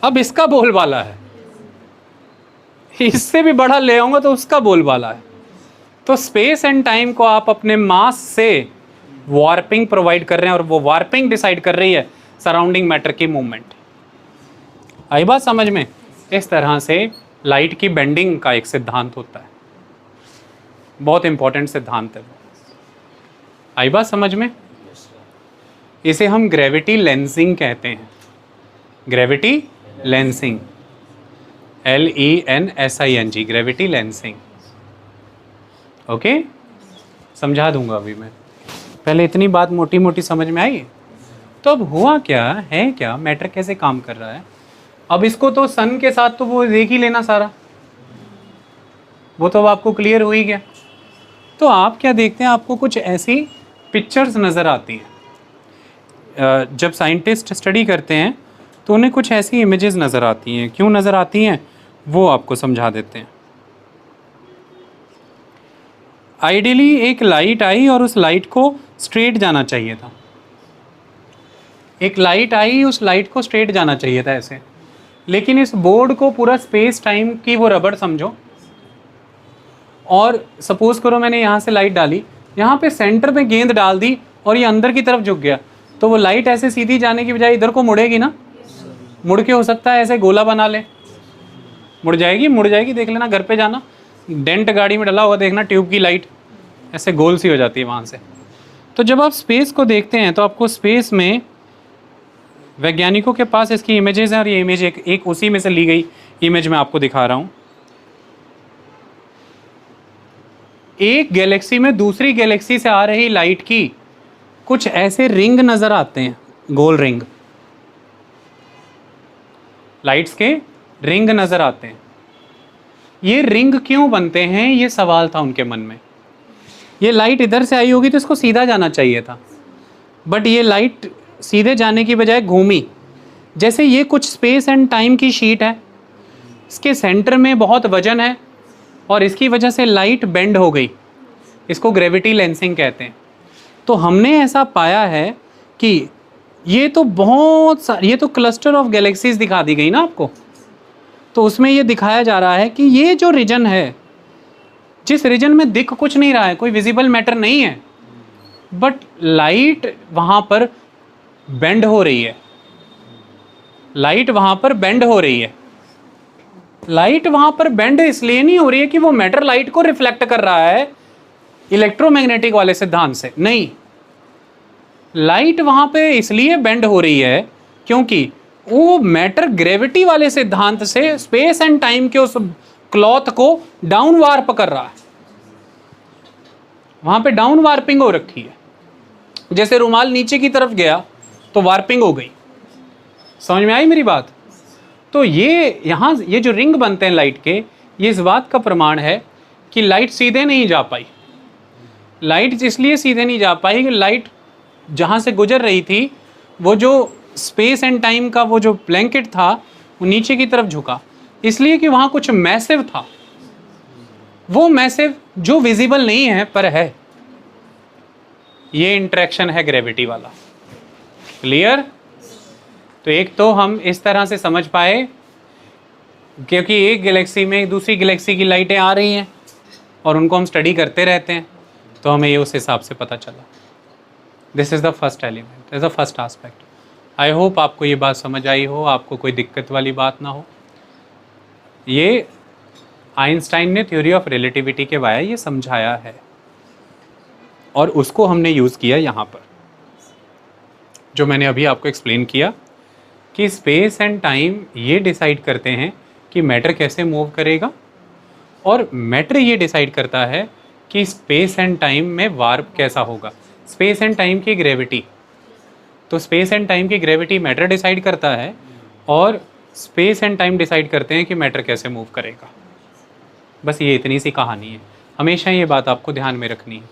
[SPEAKER 1] अब इसका बोलबाला है, इससे भी बड़ा ले आऊंगा तो उसका बोलबाला है। तो स्पेस एंड टाइम को आप अपने मास से वार्पिंग प्रोवाइड कर रहे हैं, और वो वार्पिंग डिसाइड कर रही है सराउंडिंग मैटर की मूवमेंट। आई बात समझ में? इस तरह से लाइट की बेंडिंग का एक सिद्धांत होता है, बहुत इंपॉर्टेंट सिद्धांत है। आई बात समझ में? इसे हम ग्रेविटी लेंसिंग कहते हैं, gravity lensing, LENSING, gravity lensing. Okay, समझा दूंगा अभी मैं, पहले इतनी बात मोटी मोटी समझ में आई। तो अब हुआ क्या है, क्या मैटर कैसे काम कर रहा है, अब इसको तो सन के साथ तो वो देख ही लेना सारा, वो तो अब आपको क्लियर हो ही गया। तो आप क्या देखते हैं, आपको कुछ ऐसी पिक्चर्स नज़र आती हैं। जब साइंटिस्ट स्टडी करते हैं तो उन्हें कुछ ऐसी इमेजेस नज़र आती हैं। क्यों नज़र आती हैं वो आपको समझा देते हैं। आइडियली एक लाइट आई और उस लाइट को स्ट्रेट जाना चाहिए था, एक लाइट आई, उस लाइट को स्ट्रेट जाना चाहिए था ऐसे, लेकिन इस बोर्ड को पूरा स्पेस टाइम की वो रबड़ समझो, और सपोज करो मैंने यहाँ से लाइट डाली, यहाँ पे सेंटर में गेंद डाल दी और ये अंदर की तरफ झुक गया, तो वो लाइट ऐसे सीधी जाने की बजाय इधर को मुड़ेगी ना, मुड़ के हो सकता है ऐसे गोला बना ले, मुड़ जाएगी, देख लेना, घर पे जाना, डेंट गाड़ी में डला हुआ देखना, ट्यूब की लाइट ऐसे गोल सी हो जाती है वहाँ से। तो जब आप स्पेस को देखते हैं तो आपको स्पेस में, वैज्ञानिकों के पास इसकी इमेजेस हैं, और ये इमेज एक उसी में से ली गई इमेज मैं आपको दिखा रहा हूँ। एक गैलेक्सी में दूसरी गैलेक्सी से आ रही लाइट की कुछ ऐसे रिंग नज़र आते हैं, गोल रिंग, लाइट्स के रिंग नज़र आते हैं। ये रिंग क्यों बनते हैं, ये सवाल था उनके मन में। ये लाइट इधर से आई होगी तो इसको सीधा जाना चाहिए था, बट ये लाइट सीधे जाने की बजाय घूमी। जैसे ये कुछ स्पेस एंड टाइम की शीट है, इसके सेंटर में बहुत वजन है और इसकी वजह से लाइट बेंड हो गई, इसको ग्रेविटी लेंसिंग कहते हैं। तो हमने ऐसा पाया है कि ये तो ये तो क्लस्टर ऑफ गैलेक्सीज दिखा दी गई ना आपको, तो उसमें ये दिखाया जा रहा है कि ये जो रीजन है, जिस रीजन में दिख कुछ नहीं रहा है, कोई विजिबल मैटर नहीं है, बट लाइट वहाँ पर बेंड हो रही है, लाइट वहाँ पर बेंड हो रही है। लाइट वहाँ पर बेंड इसलिए नहीं हो रही है कि वो मैटर लाइट को रिफ्लेक्ट कर रहा है इलेक्ट्रोमैग्नेटिक वाले सिद्धांत से, नहीं, लाइट वहाँ पे इसलिए बेंड हो रही है क्योंकि वो मैटर ग्रेविटी वाले सिद्धांत से स्पेस एंड टाइम के उस क्लॉथ को डाउन वार्प कर रहा है, वहाँ पे डाउन वार्पिंग हो रखी है। जैसे रुमाल नीचे की तरफ गया तो वार्पिंग हो गई, समझ में आई मेरी बात? तो ये यहाँ ये जो रिंग बनते हैं लाइट के, ये इस बात का प्रमाण है कि लाइट सीधे नहीं जा पाई। लाइट इसलिए सीधे नहीं जा पाई कि लाइट जहाँ से गुजर रही थी, वो जो स्पेस एंड टाइम का वो जो ब्लैंकेट था वो नीचे की तरफ झुका, इसलिए कि वहाँ कुछ मैसिव था, वो मैसिव जो विजिबल नहीं है पर है। ये इंटरेक्शन है ग्रेविटी वाला, क्लियर? तो एक तो हम इस तरह से समझ पाए, क्योंकि एक गैलेक्सी में दूसरी गैलेक्सी की लाइटें आ रही हैं और उनको हम स्टडी करते रहते हैं, तो हमें ये उस हिसाब से पता चला। This is the first element, is the first aspect. I hope आपको ये बात समझ आई हो, आपको कोई दिक्कत वाली बात ना हो। ये आइंस्टाइन ने थ्योरी ऑफ रिलेटिविटी के वाया ये समझाया है और उसको हमने यूज़ किया यहाँ पर, जो मैंने अभी आपको एक्सप्लेन किया कि स्पेस एंड टाइम ये डिसाइड करते हैं कि मैटर कैसे मूव करेगा, और मैटर ये डिसाइड करता है कि स्पेस एंड टाइम में वार्प कैसा होगा। स्पेस एंड टाइम की ग्रेविटी, तो स्पेस एंड टाइम की ग्रेविटी मैटर डिसाइड करता है और स्पेस एंड टाइम डिसाइड करते हैं कि मैटर कैसे मूव करेगा। बस ये इतनी सी कहानी है, हमेशा ये बात आपको ध्यान में रखनी है।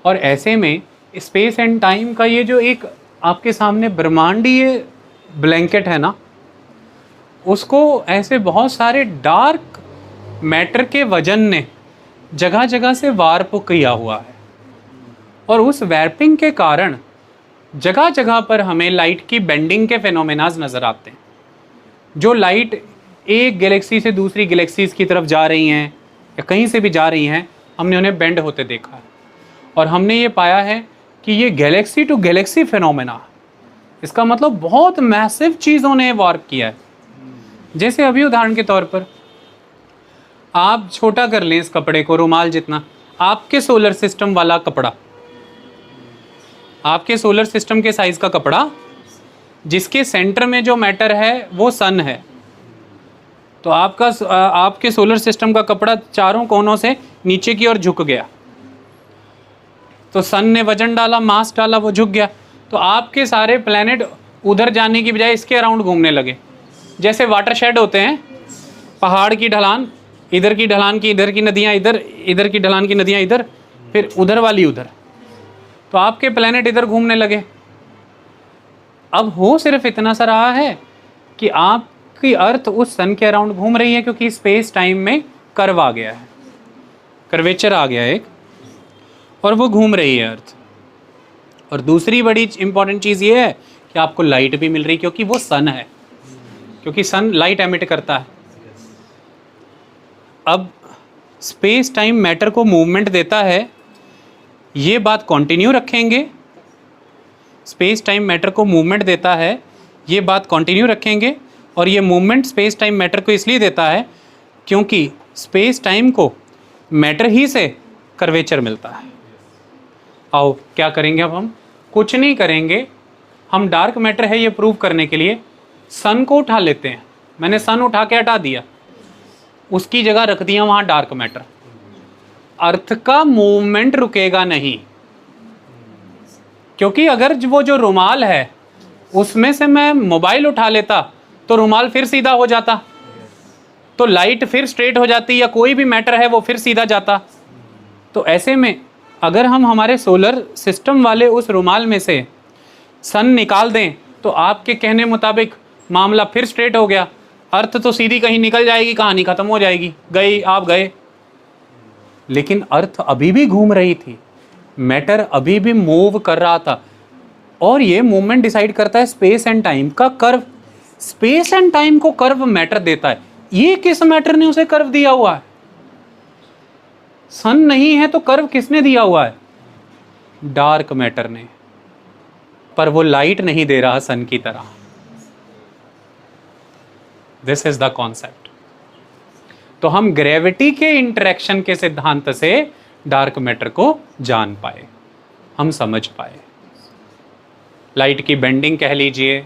[SPEAKER 1] और ऐसे में स्पेस एंड टाइम का ये जो एक आपके सामने ब्रह्मांडीय ब्लैंकेट है ना, उसको ऐसे बहुत सारे डार्क मैटर के वजन ने जगह जगह से वार्प किया हुआ है, और उस वार्पिंग के कारण जगह जगह पर हमें लाइट की बेंडिंग के फेनोमेनाज नज़र आते हैं। जो लाइट एक गैलेक्सी से दूसरी गैलेक्सीज की तरफ जा रही हैं या कहीं से भी जा रही हैं, हमने उन्हें बेंड होते देखा है, और हमने ये पाया है कि ये गैलेक्सी टू गैलेक्सी फेनोमेना, इसका मतलब बहुत मैसिव चीज़ों ने वार्प किया है। जैसे अभी उदाहरण के तौर पर आप छोटा कर लें इस कपड़े को, रुमाल जितना, आपके सोलर सिस्टम वाला कपड़ा, आपके सोलर सिस्टम के साइज़ का कपड़ा, जिसके सेंटर में जो मैटर है वो सन है, तो आपके सोलर सिस्टम का कपड़ा चारों कोनों से नीचे की ओर झुक गया, तो सन ने वजन डाला, मास डाला, वो झुक गया, तो आपके सारे प्लैनेट उधर जाने की बजाय इसके अराउंड घूमने लगे। जैसे वाटर शेड होते हैं, पहाड़ की ढलान, इधर की ढलान की इधर की नदियाँ इधर, इधर की ढलान की नदियाँ इधर, फिर उधर वाली उधर, तो आपके प्लैनेट इधर घूमने लगे। अब हो सिर्फ इतना सा रहा है कि आपकी अर्थ उस सन के अराउंड घूम रही है, क्योंकि स्पेस टाइम में कर्व आ गया है, कर्वेचर आ गया एक, और वो घूम रही है अर्थ। और दूसरी बड़ी इंपॉर्टेंट चीज़ ये है कि आपको लाइट भी मिल रही, क्योंकि वो सन है, क्योंकि सन लाइट एमिट करता है। अब स्पेस टाइम मैटर को मूवमेंट देता है, ये बात कंटिन्यू रखेंगे। स्पेस टाइम मैटर को मूवमेंट देता है, ये बात कंटिन्यू रखेंगे, और ये मूवमेंट स्पेस टाइम मैटर को इसलिए देता है क्योंकि स्पेस टाइम को मैटर ही से कर्वेचर मिलता है। आओ क्या करेंगे अब हम? कुछ नहीं करेंगे, हम डार्क मैटर है ये प्रूव करने के लिए सन को उठा लेते हैं। मैंने सन उठा के हटा दिया, उसकी जगह रख दिया वहाँ डार्क मैटर। अर्थ का मूवमेंट रुकेगा नहीं, क्योंकि अगर वो जो रुमाल है उसमें से मैं मोबाइल उठा लेता तो रुमाल फिर सीधा हो जाता, तो लाइट फिर स्ट्रेट हो जाती, या कोई भी मैटर है वो फिर सीधा जाता। तो ऐसे में अगर हम हमारे सोलर सिस्टम वाले उस रुमाल में से सन निकाल दें तो आपके कहने मुताबिक मामला फिर स्ट्रेट हो गया, अर्थ तो सीधी कहीं निकल जाएगी, कहानी खत्म हो जाएगी, गई आप गए। लेकिन अर्थ अभी भी घूम रही थी, मैटर अभी भी मूव कर रहा था, और ये मूवमेंट डिसाइड करता है स्पेस एंड टाइम का कर्व। स्पेस एंड टाइम को कर्व मैटर देता है। ये किस मैटर ने उसे कर्व दिया हुआ है? सन नहीं है तो कर्व किसने दिया हुआ है? डार्क मैटर ने, पर वो लाइट नहीं दे रहा सन की तरह। This is the concept. तो हम ग्रेविटी के इंटरेक्शन के सिद्धांत से डार्क मैटर को जान पाए, हम समझ पाए। लाइट की बेंडिंग कह लीजिए,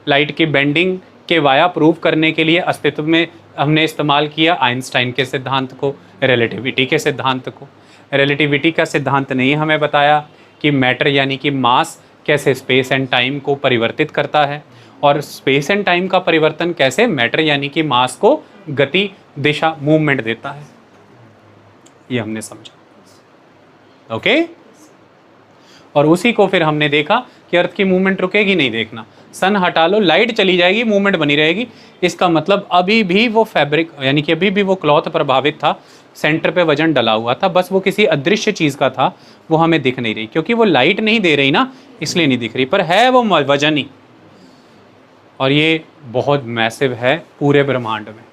[SPEAKER 1] लाइट की बेंडिंग के वाया प्रूव करने के लिए अस्तित्व में हमने इस्तेमाल किया आइंस्टाइन के सिद्धांत को, रिलेटिविटी के सिद्धांत को। रिलेटिविटी का सिद्धांत ने हमें बताया कि मैटर यानी कि मास कैसे स्पेस एंड टाइम को परिवर्तित करता है, और स्पेस एंड टाइम का परिवर्तन कैसे मैटर यानी कि मास को गति, दिशा, मूवमेंट देता है। ये हमने समझा, ओके। और उसी को फिर हमने देखा कि अर्थ की मूवमेंट रुकेगी नहीं। देखना, सन हटा लो, लाइट चली जाएगी, मूवमेंट बनी रहेगी। इसका मतलब अभी भी वो फैब्रिक यानी कि अभी भी वो क्लॉथ प्रभावित था, सेंटर पे वजन डला हुआ था, बस वो किसी अदृश्य चीज़ का था, वो हमें दिख नहीं रही, क्योंकि वो लाइट नहीं दे रही ना, इसलिए नहीं दिख रही, पर है वो वजन ही। और ये बहुत मैसिव है पूरे ब्रह्मांड में।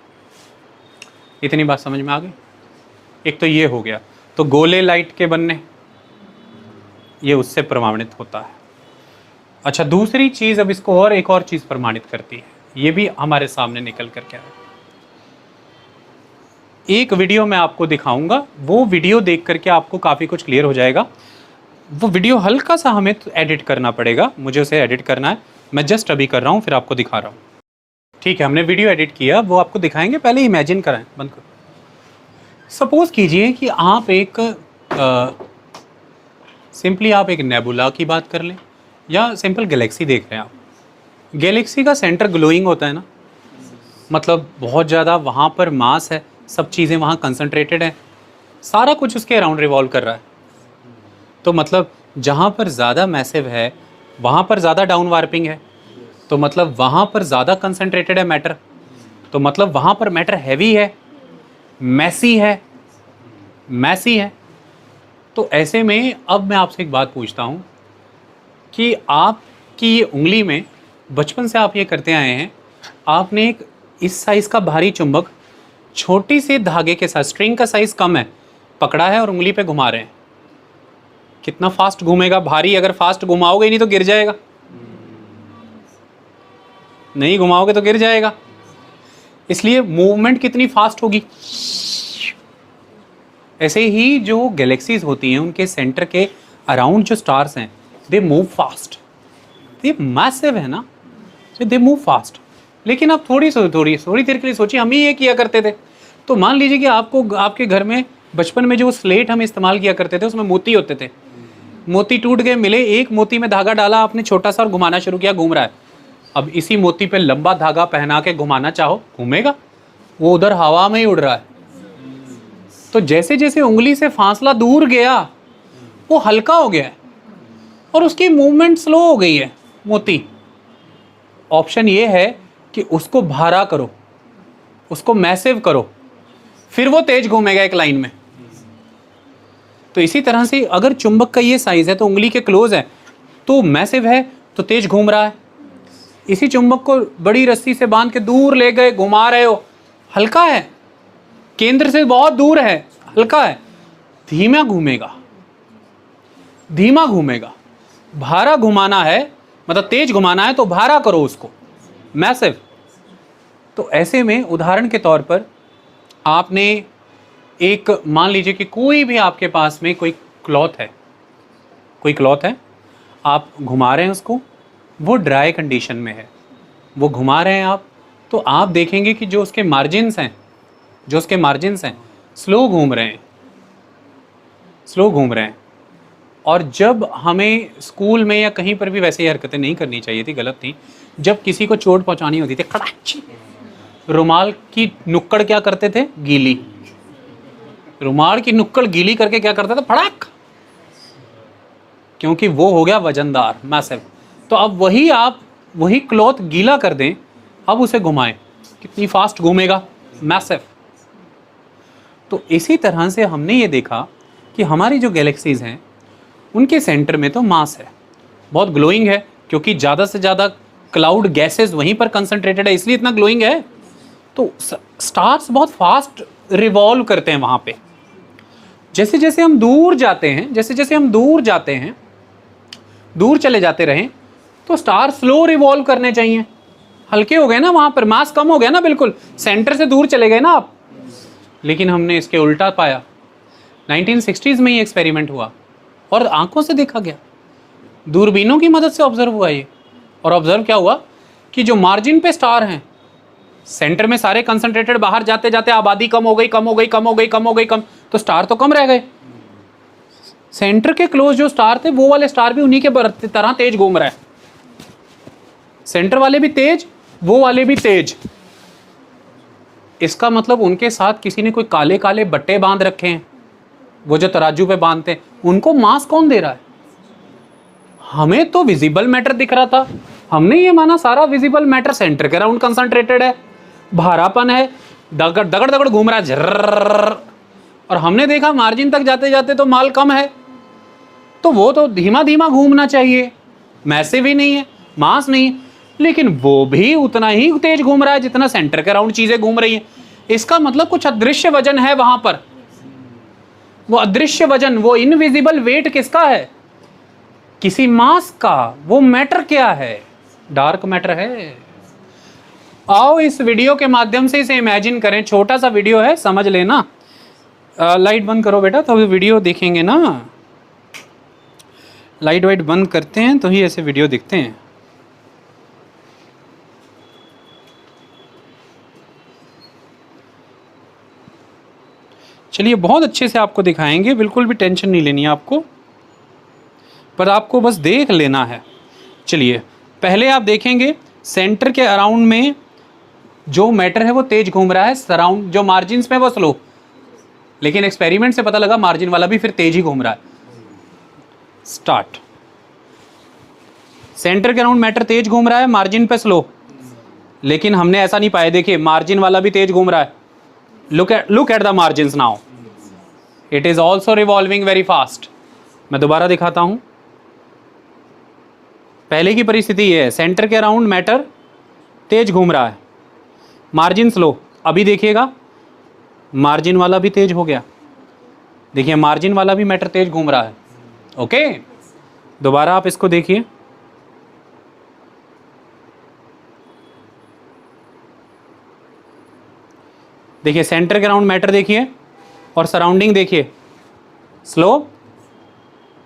[SPEAKER 1] इतनी बात समझ में आ गई? एक तो ये हो गया, तो गोले लाइट के बनने ये उससे प्रमाणित होता है। अच्छा, दूसरी चीज़, अब इसको और एक और चीज़ प्रमाणित करती है, ये भी हमारे सामने निकल कर क्या है। एक वीडियो मैं आपको दिखाऊंगा, वो वीडियो देख करके आपको काफ़ी कुछ क्लियर हो जाएगा। वो वीडियो हल्का सा हमें एडिट करना पड़ेगा, मुझे उसे एडिट करना है, मैं जस्ट अभी कर रहा हूँ, फिर आपको दिखा रहा हूँ। ठीक है, हमने वीडियो एडिट किया, वो आपको दिखाएंगे। पहले इमेजिन कराएं, बंद करो। सपोज कीजिए कि आप एक सिंपली आप एक नेबुला की बात कर लें, या सिंपल गैलेक्सी देख रहे हैं आप। गैलेक्सी का सेंटर ग्लोइंग होता है ना, मतलब बहुत ज़्यादा वहाँ पर मास है, सब चीज़ें वहाँ कंसंट्रेटेड हैं, सारा कुछ उसके अराउंड रिवॉल्व कर रहा है। तो मतलब जहाँ पर ज़्यादा मैसिव है वहाँ पर ज़्यादा डाउन वार्पिंग है, तो मतलब वहाँ पर ज़्यादा कंसंट्रेटेड है मैटर, तो मतलब वहाँ पर मैटर हैवी है, मैसी है। तो ऐसे में अब मैं आपसे एक बात पूछता हूँ कि आपकी ये उंगली में बचपन से आप ये करते आए हैं, आपने एक इस साइज़ का भारी चुंबक छोटी से धागे के साथ, स्ट्रिंग का साइज़ कम है, पकड़ा है और उंगली पे घुमा रहे हैं। कितना फास्ट घूमेगा भारी? अगर फास्ट घुमाओगे ही नहीं तो गिर जाएगा, नहीं घुमाओगे तो गिर जाएगा। इसलिए मूवमेंट कितनी फास्ट होगी। ऐसे ही जो गैलेक्सीज होती हैं उनके सेंटर के अराउंड जो स्टार्स हैं, दे मूव फास्ट, ये मैसिव है ना, दे मूव फास्ट। लेकिन आप थोड़ी देर के लिए सोचिए, हम ही ये किया करते थे। तो मान लीजिए कि आपको आपके घर में बचपन में जो स्लेट हम इस्तेमाल किया करते थे उसमें मोती होते थे, मोती टूट गए, मिले, एक मोती में धागा डाला आपने छोटा सा और घुमाना शुरू किया, घूम रहा है। अब इसी मोती पे लंबा धागा पहना के घुमाना चाहो, घूमेगा? वो उधर हवा में ही उड़ रहा है। तो जैसे जैसे उंगली से फासला दूर गया वो हल्का हो गया है और उसकी मूवमेंट स्लो हो गई है। मोती, ऑप्शन ये है कि उसको भारा करो, उसको मैसिव करो, फिर वो तेज घूमेगा एक लाइन में। तो इसी तरह से अगर चुंबक का ये साइज है तो उंगली के क्लोज है तो मैसिव है, तो तेज घूम रहा है। इसी चुंबक को बड़ी रस्सी से बांध के दूर ले गए, घुमा रहे हो, हल्का है, केंद्र से बहुत दूर है, हल्का है, धीमा घूमेगा। भारा घुमाना है, मतलब तेज घुमाना है तो भारा करो उसको, मैसिव। तो ऐसे में उदाहरण के तौर पर आपने एक, मान लीजिए कि कोई भी आपके पास में कोई क्लॉथ है, आप घुमा रहे हैं उसको, वो ड्राई कंडीशन में है, वो घुमा रहे हैं आप, तो आप देखेंगे कि जो उसके मार्जिन्स हैं स्लो घूम रहे हैं। और जब हमें स्कूल में या कहीं पर भी वैसे ही हरकतें नहीं करनी चाहिए थी, गलत थी, जब किसी को चोट पहुंचानी होती थी, खड़ाच, रुमाल की नुक्कड़ क्या करते थे? गीली, रुमाल की नुक्कड़ गीली करके क्या करता था? फड़ाक, क्योंकि वो हो गया वजनदार, मैसिव। तो अब वही क्लॉथ गीला कर दें, अब उसे घुमाएं, कितनी फास्ट घूमेगा? मैसिव। तो इसी तरह से हमने ये देखा कि हमारी जो गैलेक्सीज हैं उनके सेंटर में तो मास है, बहुत ग्लोइंग है, क्योंकि ज़्यादा से ज़्यादा क्लाउड गैसेस वहीं पर कंसंट्रेटेड है, इसलिए इतना ग्लोइंग है। तो स्टार्स बहुत फास्ट रिवॉल्व करते हैं वहाँ पे। जैसे जैसे हम दूर जाते हैं, दूर चले जाते रहें, तो स्टार स्लो रिवॉल्व करने चाहिए, हल्के हो गए ना, वहाँ पर मास कम हो गया ना, बिल्कुल सेंटर से दूर चले गए ना आप। लेकिन हमने इसके उल्टा पाया। 1960s में ये एक्सपेरिमेंट हुआ और आंखों से देखा गया, दूरबीनों की मदद से ऑब्जर्व हुआ ये। और ऑब्जर्व क्या हुआ कि जो मार्जिन पे स्टार हैं, सेंटर में सारे कंसंट्रेटेड, बाहर जाते जाते आबादी कम हो गई, तो स्टार तो कम रह गए। सेंटर के क्लोज जो स्टार थे, वो वाले स्टार भी उन्हीं के तरह तेज घूम रहा है, सेंटर वाले भी तेज, वो वाले भी तेज। इसका मतलब उनके साथ किसी ने कोई काले काले बट्टे बांध रखे हैं, वो जो तराजू पे बांधते हैं, उनको मास कौन दे रहा है? हमें तो विजिबल मैटर दिख रहा था, हमने ये माना सारा विजिबल मैटर सेंटर के अराउंड कंसंट्रेटेड है, भारापन है, दगड़ घूम रहा है झर्र, और हमने देखा मार्जिन तक जाते जाते तो माल कम है, तो वो तो धीमा घूमना चाहिए, मैसिव ही नहीं है, मास नहीं। लेकिन वो भी उतना ही तेज घूम रहा है जितना सेंटर के अराउंड चीजें घूम रही हैं। इसका मतलब कुछ अदृश्य वजन है वहां पर। वो अदृश्य वजन, वो इनविजिबल वेट किसका है? किसी मास का। वो मैटर क्या है? डार्क मैटर है। आओ इस वीडियो के माध्यम से इसे इमेजिन करें। छोटा सा वीडियो है, समझ लेना। लाइट बंद करो बेटा, तो वीडियो देखेंगे ना। लाइट वाइट बंद करते हैं तो ही ऐसे वीडियो दिखते हैं। चलिए, बहुत अच्छे से आपको दिखाएंगे, बिल्कुल भी टेंशन नहीं लेनी है आपको, पर आपको बस देख लेना है। चलिए, पहले आप देखेंगे सेंटर के अराउंड में जो मैटर है वो तेज घूम रहा है, सराउंड जो मार्जिन्स में वो स्लो। लेकिन एक्सपेरिमेंट से पता लगा मार्जिन वाला भी फिर तेज ही घूम रहा है। स्टार्ट। सेंटर के अराउंड मैटर तेज घूम रहा है, मार्जिन पे स्लो। लेकिन हमने ऐसा नहीं पाया। देखिए, मार्जिन वाला भी तेज घूम रहा है। Look at the margins now, it is also revolving very fast. मैं दोबारा दिखाता हूं। पहले की परिस्थिति ये है, सेंटर के अराउंड मैटर तेज घूम रहा है, मार्जिन स्लो। अभी देखिएगा, मार्जिन वाला भी तेज हो गया। देखिए, मार्जिन वाला भी मैटर तेज घूम रहा है। ओके, दोबारा आप इसको देखिए। देखिए, सेंटर के अराउंड मैटर देखिए और सराउंडिंग देखिए, स्लो।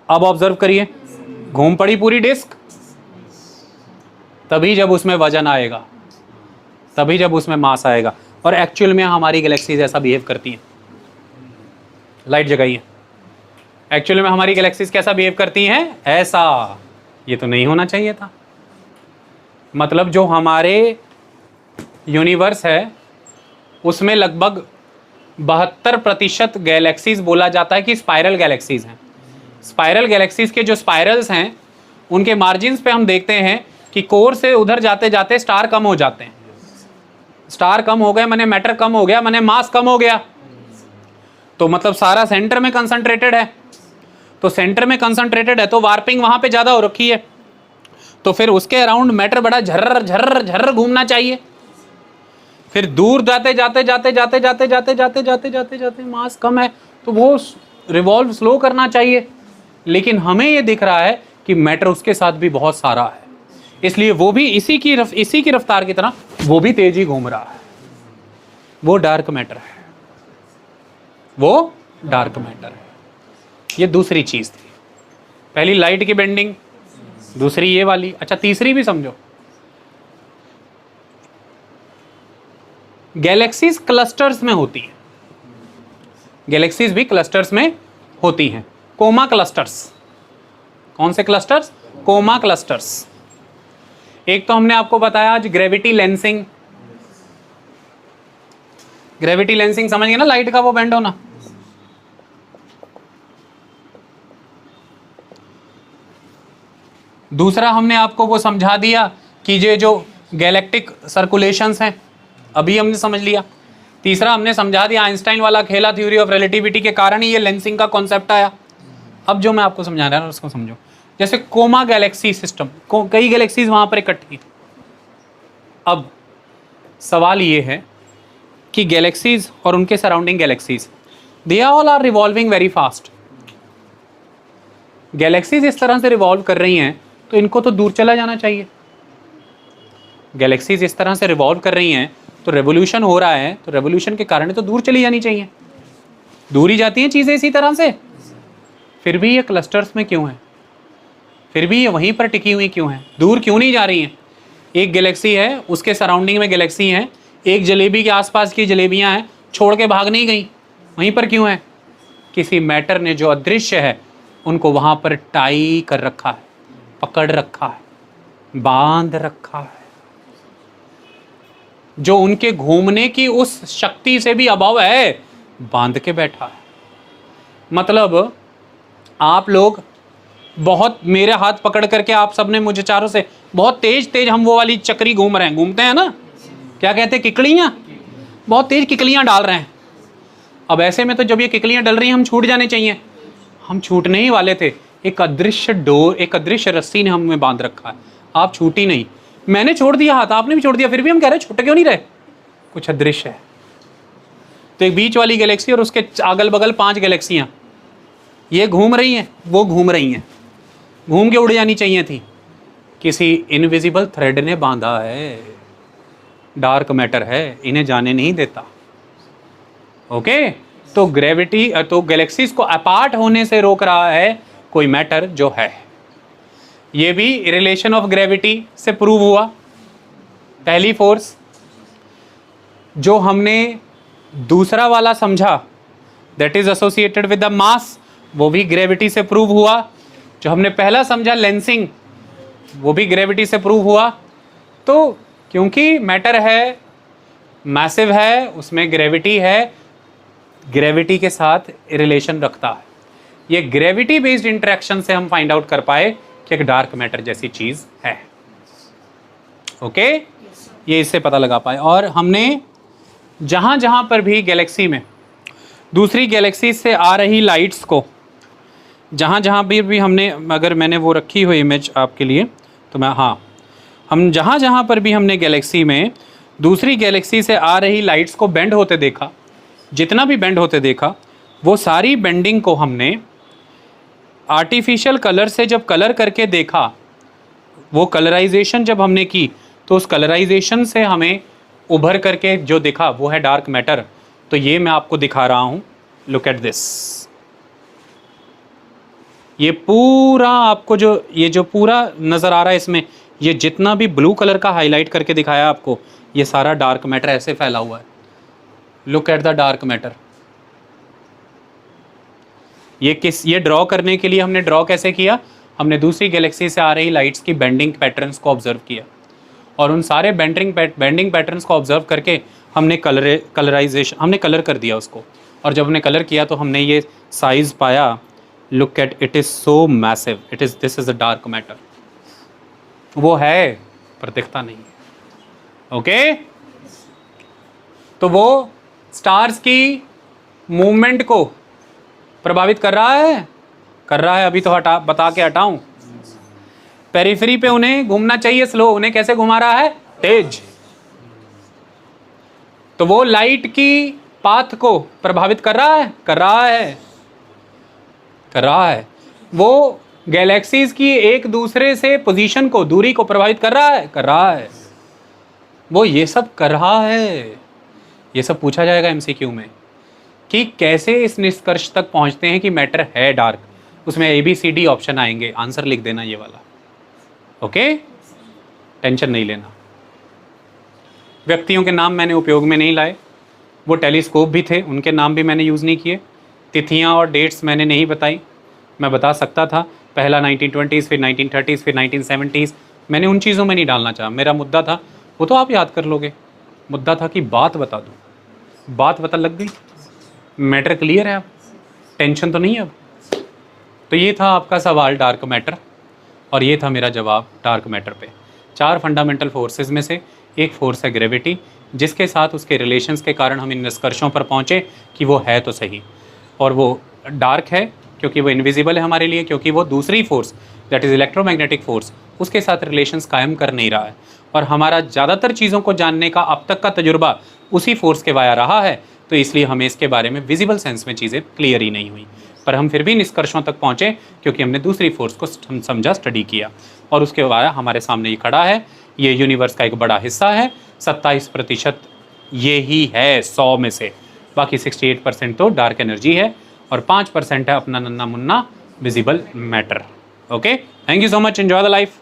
[SPEAKER 1] अब ऑब्जर्व करिए, घूम पड़ी पूरी डिस्क। तभी जब उसमें वजन आएगा, तभी जब उसमें मास आएगा। और एक्चुअल में हमारी गैलेक्सीज ऐसा बिहेव करती हैं। लाइट जगाइए। एक्चुअल में हमारी गैलेक्सीज कैसा बिहेव करती हैं? ऐसा। ये तो नहीं होना चाहिए था। मतलब जो हमारे यूनिवर्स है उसमें लगभग 72% गैलेक्सीज बोला जाता है कि स्पाइरल गैलेक्सीज हैं। स्पाइरल गैलेक्सीज के जो स्पाइरल्स हैं उनके मार्जिन्स पे हम देखते हैं कि कोर से उधर जाते जाते स्टार कम हो जाते हैं। स्टार कम हो गए माने मैटर कम हो गया, माने मास कम हो गया। तो मतलब सारा सेंटर में कंसंट्रेटेड है। तो सेंटर में कंसंट्रेटेड है तो वार्पिंग वहां पे ज्यादा हो रखी है। तो फिर उसके अराउंड मैटर बड़ा झर्र झर्र झर्र घूमना चाहिए। फिर दूर जाते जाते जाते जाते जाते जाते जाते जाते जाते जाते मास कम है तो वो रिवॉल्व स्लो करना चाहिए। लेकिन हमें ये दिख रहा है कि मैटर उसके साथ भी बहुत सारा है, इसलिए वो भी इसी की रफ्तार की तरह वो भी तेजी घूम रहा है। वो डार्क मैटर है, वो डार्क मैटर है। ये दूसरी चीज थी। पहली लाइट की बेंडिंग, दूसरी ये वाली। अच्छा, तीसरी भी समझो। गैलेक्सीज क्लस्टर्स में होती हैं। गैलेक्सीज भी क्लस्टर्स में होती हैं। Coma clusters. कौन से क्लस्टर्स? Coma clusters. एक तो हमने आपको बताया आज ग्रेविटी लेंसिंग। ग्रेविटी लेंसिंग समझ गए ना, लाइट का वो बेंड होना। दूसरा हमने आपको वो समझा दिया कि ये जो गैलेक्टिक सर्कुलेशंस हैं, अभी हमने समझ लिया। तीसरा हमने समझा दिया आइंस्टाइन वाला खेला, थ्योरी ऑफ रिलेटिविटी के कारण ही ये लेंसिंग का कॉन्सेप्ट आया। अब जो मैं आपको समझा रहा हूं उसको समझो। जैसे कोमा गैलेक्सी सिस्टम, कई गैलेक्सीज वहां पर इकट्ठी। अब सवाल ये है कि गैलेक्सीज और उनके surrounding galaxies, they all are revolving very fast. Galaxies इस तरह से रिवॉल्व कर रही हैं तो इनको तो दूर चला जाना चाहिए। गैलेक्सीज इस तरह से रिवॉल्व कर रही हैं तो रेवोल्यूशन हो रहा है, तो रेवोल्यूशन के कारण तो दूर चली जानी चाहिए। दूर ही जाती हैं चीज़ें इसी तरह से। फिर भी ये क्लस्टर्स में क्यों है? फिर भी ये वहीं पर टिकी हुई क्यों है? दूर क्यों नहीं जा रही हैं? एक गैलेक्सी है, उसके सराउंडिंग में गैलेक्सी हैं, एक जलेबी के आसपास की जलेबियां हैं, छोड़ के भाग नहीं गई, वहीं पर क्यों है? किसी मैटर ने जो अदृश्य है उनको वहाँ पर टाई कर रखा है, पकड़ रखा है, बांध रखा है, जो उनके घूमने की उस शक्ति से भी अभाव है, बांध के बैठा है। मतलब आप लोग बहुत, मेरे हाथ पकड़ करके आप सबने मुझे चारों से बहुत तेज तेज हम वो वाली चक्री घूम रहे हैं, घूमते हैं ना, क्या कहते हैं, किकलियां, बहुत तेज किकलियां डाल रहे हैं। अब ऐसे में तो जब ये किकलियां डल रही हैं हम छूट जाने चाहिए, हम छूटने ही वाले थे। एक अदृश्य डोर, एक अदृश्य रस्सी ने हमें बांध रखा है, आप छूटी नहीं। मैंने छोड़ दिया हाथ, आपने भी छोड़ दिया, फिर भी हम कह रहे हैं छोटे क्यों नहीं रहे, कुछ अदृश्य है। तो एक बीच वाली गैलेक्सी और उसके अगल बगल 5 गैलेक्सियां, ये घूम रही हैं, वो घूम रही हैं, घूम के उड़ जानी चाहिए थी, किसी इनविजिबल थ्रेड ने बांधा है, डार्क मैटर है, इन्हें जाने नहीं देता। ओके, तो ग्रेविटी, तो गैलेक्सीज को अपार्ट होने से रोक रहा है कोई मैटर जो है। ये भी रिलेशन ऑफ ग्रेविटी से प्रूव हुआ। पहली फोर्स जो हमने दूसरा वाला समझा, that is associated with the mass, वो भी ग्रेविटी से प्रूव हुआ। जो हमने पहला समझा लेंसिंग, वो भी ग्रेविटी से प्रूव हुआ। तो क्योंकि मैटर है, मैसिव है, उसमें ग्रेविटी है, ग्रेविटी के साथ रिलेशन रखता है। ये ग्रेविटी बेस्ड इंटरेक्शन से हम फाइंड आउट कर पाए कि एक डार्क मैटर जैसी चीज है। ओके, ये इससे पता लगा पाए। और हमने जहां जहां पर भी गैलेक्सी में दूसरी गैलेक्सी से आ रही लाइट्स को, जहां जहां भी हमने, अगर मैंने वो रखी हुई इमेज आपके लिए तो मैं, हाँ, हम जहां जहां पर भी हमने गैलेक्सी में दूसरी गैलेक्सी से आ रही लाइट्स को बेंड होते देखा, जितना भी बेंड होते देखा, वो सारी बेंडिंग को हमने आर्टिफिशियल कलर से जब कलर करके देखा, वो कलराइजेशन जब हमने की, तो उस कलराइजेशन से हमें उभर करके जो दिखा वो है डार्क मैटर। तो ये मैं आपको दिखा रहा हूँ, लुक एट दिस। ये पूरा आपको जो, ये जो पूरा नज़र आ रहा है इसमें, ये जितना भी ब्लू कलर का हाईलाइट करके दिखाया आपको, ये सारा डार्क मैटर ऐसे फैला हुआ है। Look at the dark matter. ये ड्रॉ करने के लिए हमने ड्रॉ कैसे किया, हमने दूसरी गैलेक्सी से आ रही लाइट्स की बेंडिंग पैटर्न्स को ऑब्जर्व किया, और उन सारे बेंडिंग पैटर्न्स को ऑब्जर्व करके हमने कलराइजेशन, हमने कलर कर दिया उसको। और जब हमने कलर किया तो हमने ये साइज पाया। Look at, it is so massive, this is a dark matter. वो है पर दिखता नहीं है। ओके, तो वो स्टार्स की मूवमेंट को प्रभावित कर रहा है, अभी तो बता के हटाऊं। पेरिफेरी पे उन्हें घूमना चाहिए स्लो, उन्हें कैसे घुमा रहा है, तेज। तो वो लाइट की पाथ को प्रभावित कर रहा है। वो गैलेक्सीज की एक दूसरे से पोजीशन को, दूरी को प्रभावित कर रहा है। वो ये सब कर रहा है। ये सब पूछा जाएगा एमसीक्यू में कि कैसे इस निष्कर्ष तक पहुंचते हैं कि मैटर है डार्क। उसमें ABCD ऑप्शन आएंगे, आंसर लिख देना ये वाला। ओके, टेंशन नहीं लेना। व्यक्तियों के नाम मैंने उपयोग में नहीं लाए, वो टेलीस्कोप भी थे, उनके नाम भी मैंने यूज़ नहीं किए। तिथियां और डेट्स मैंने नहीं बताई, मैं बता सकता था, पहला 1920s, फिर 1930s, फिर 1970s, मैंने उन चीज़ों में नहीं डालना चाहा। मेरा मुद्दा था, वो तो आप याद कर लोगे, मुद्दा था कि बात बता दूँ। बात पता लग गई, मैटर क्लियर है, अब टेंशन तो नहीं है अब। तो ये था आपका सवाल डार्क मैटर, और ये था मेरा जवाब डार्क मैटर पे। 4 फंडामेंटल फोर्सेस में से एक फोर्स है ग्रेविटी, जिसके साथ उसके रिलेशंस के कारण हम इन निष्कर्षों पर पहुँचे कि वो है तो सही, और वो डार्क है क्योंकि वो इनविजिबल है हमारे लिए, क्योंकि वो दूसरी force, that is electromagnetic force, उसके साथ रिलेशंस कायम कर नहीं रहा है। और हमारा ज़्यादातर चीज़ों को जानने का अब तक का तजुर्बा उसी फोर्स के वाया रहा है, तो इसलिए हमें इसके बारे में विजिबल सेंस में चीज़ें क्लियर ही नहीं हुई। पर हम फिर भी निष्कर्षों तक पहुँचे क्योंकि हमने दूसरी फोर्स को समझा, स्टडी किया, और उसके वाया हमारे सामने ये खड़ा है। ये यूनिवर्स का एक बड़ा हिस्सा है, 27% ये ही है 100 में से, बाकी 68% तो डार्क एनर्जी है, और 5% है अपना नन्ना Munna visible matter. Okay, thank you so much, enjoy the life.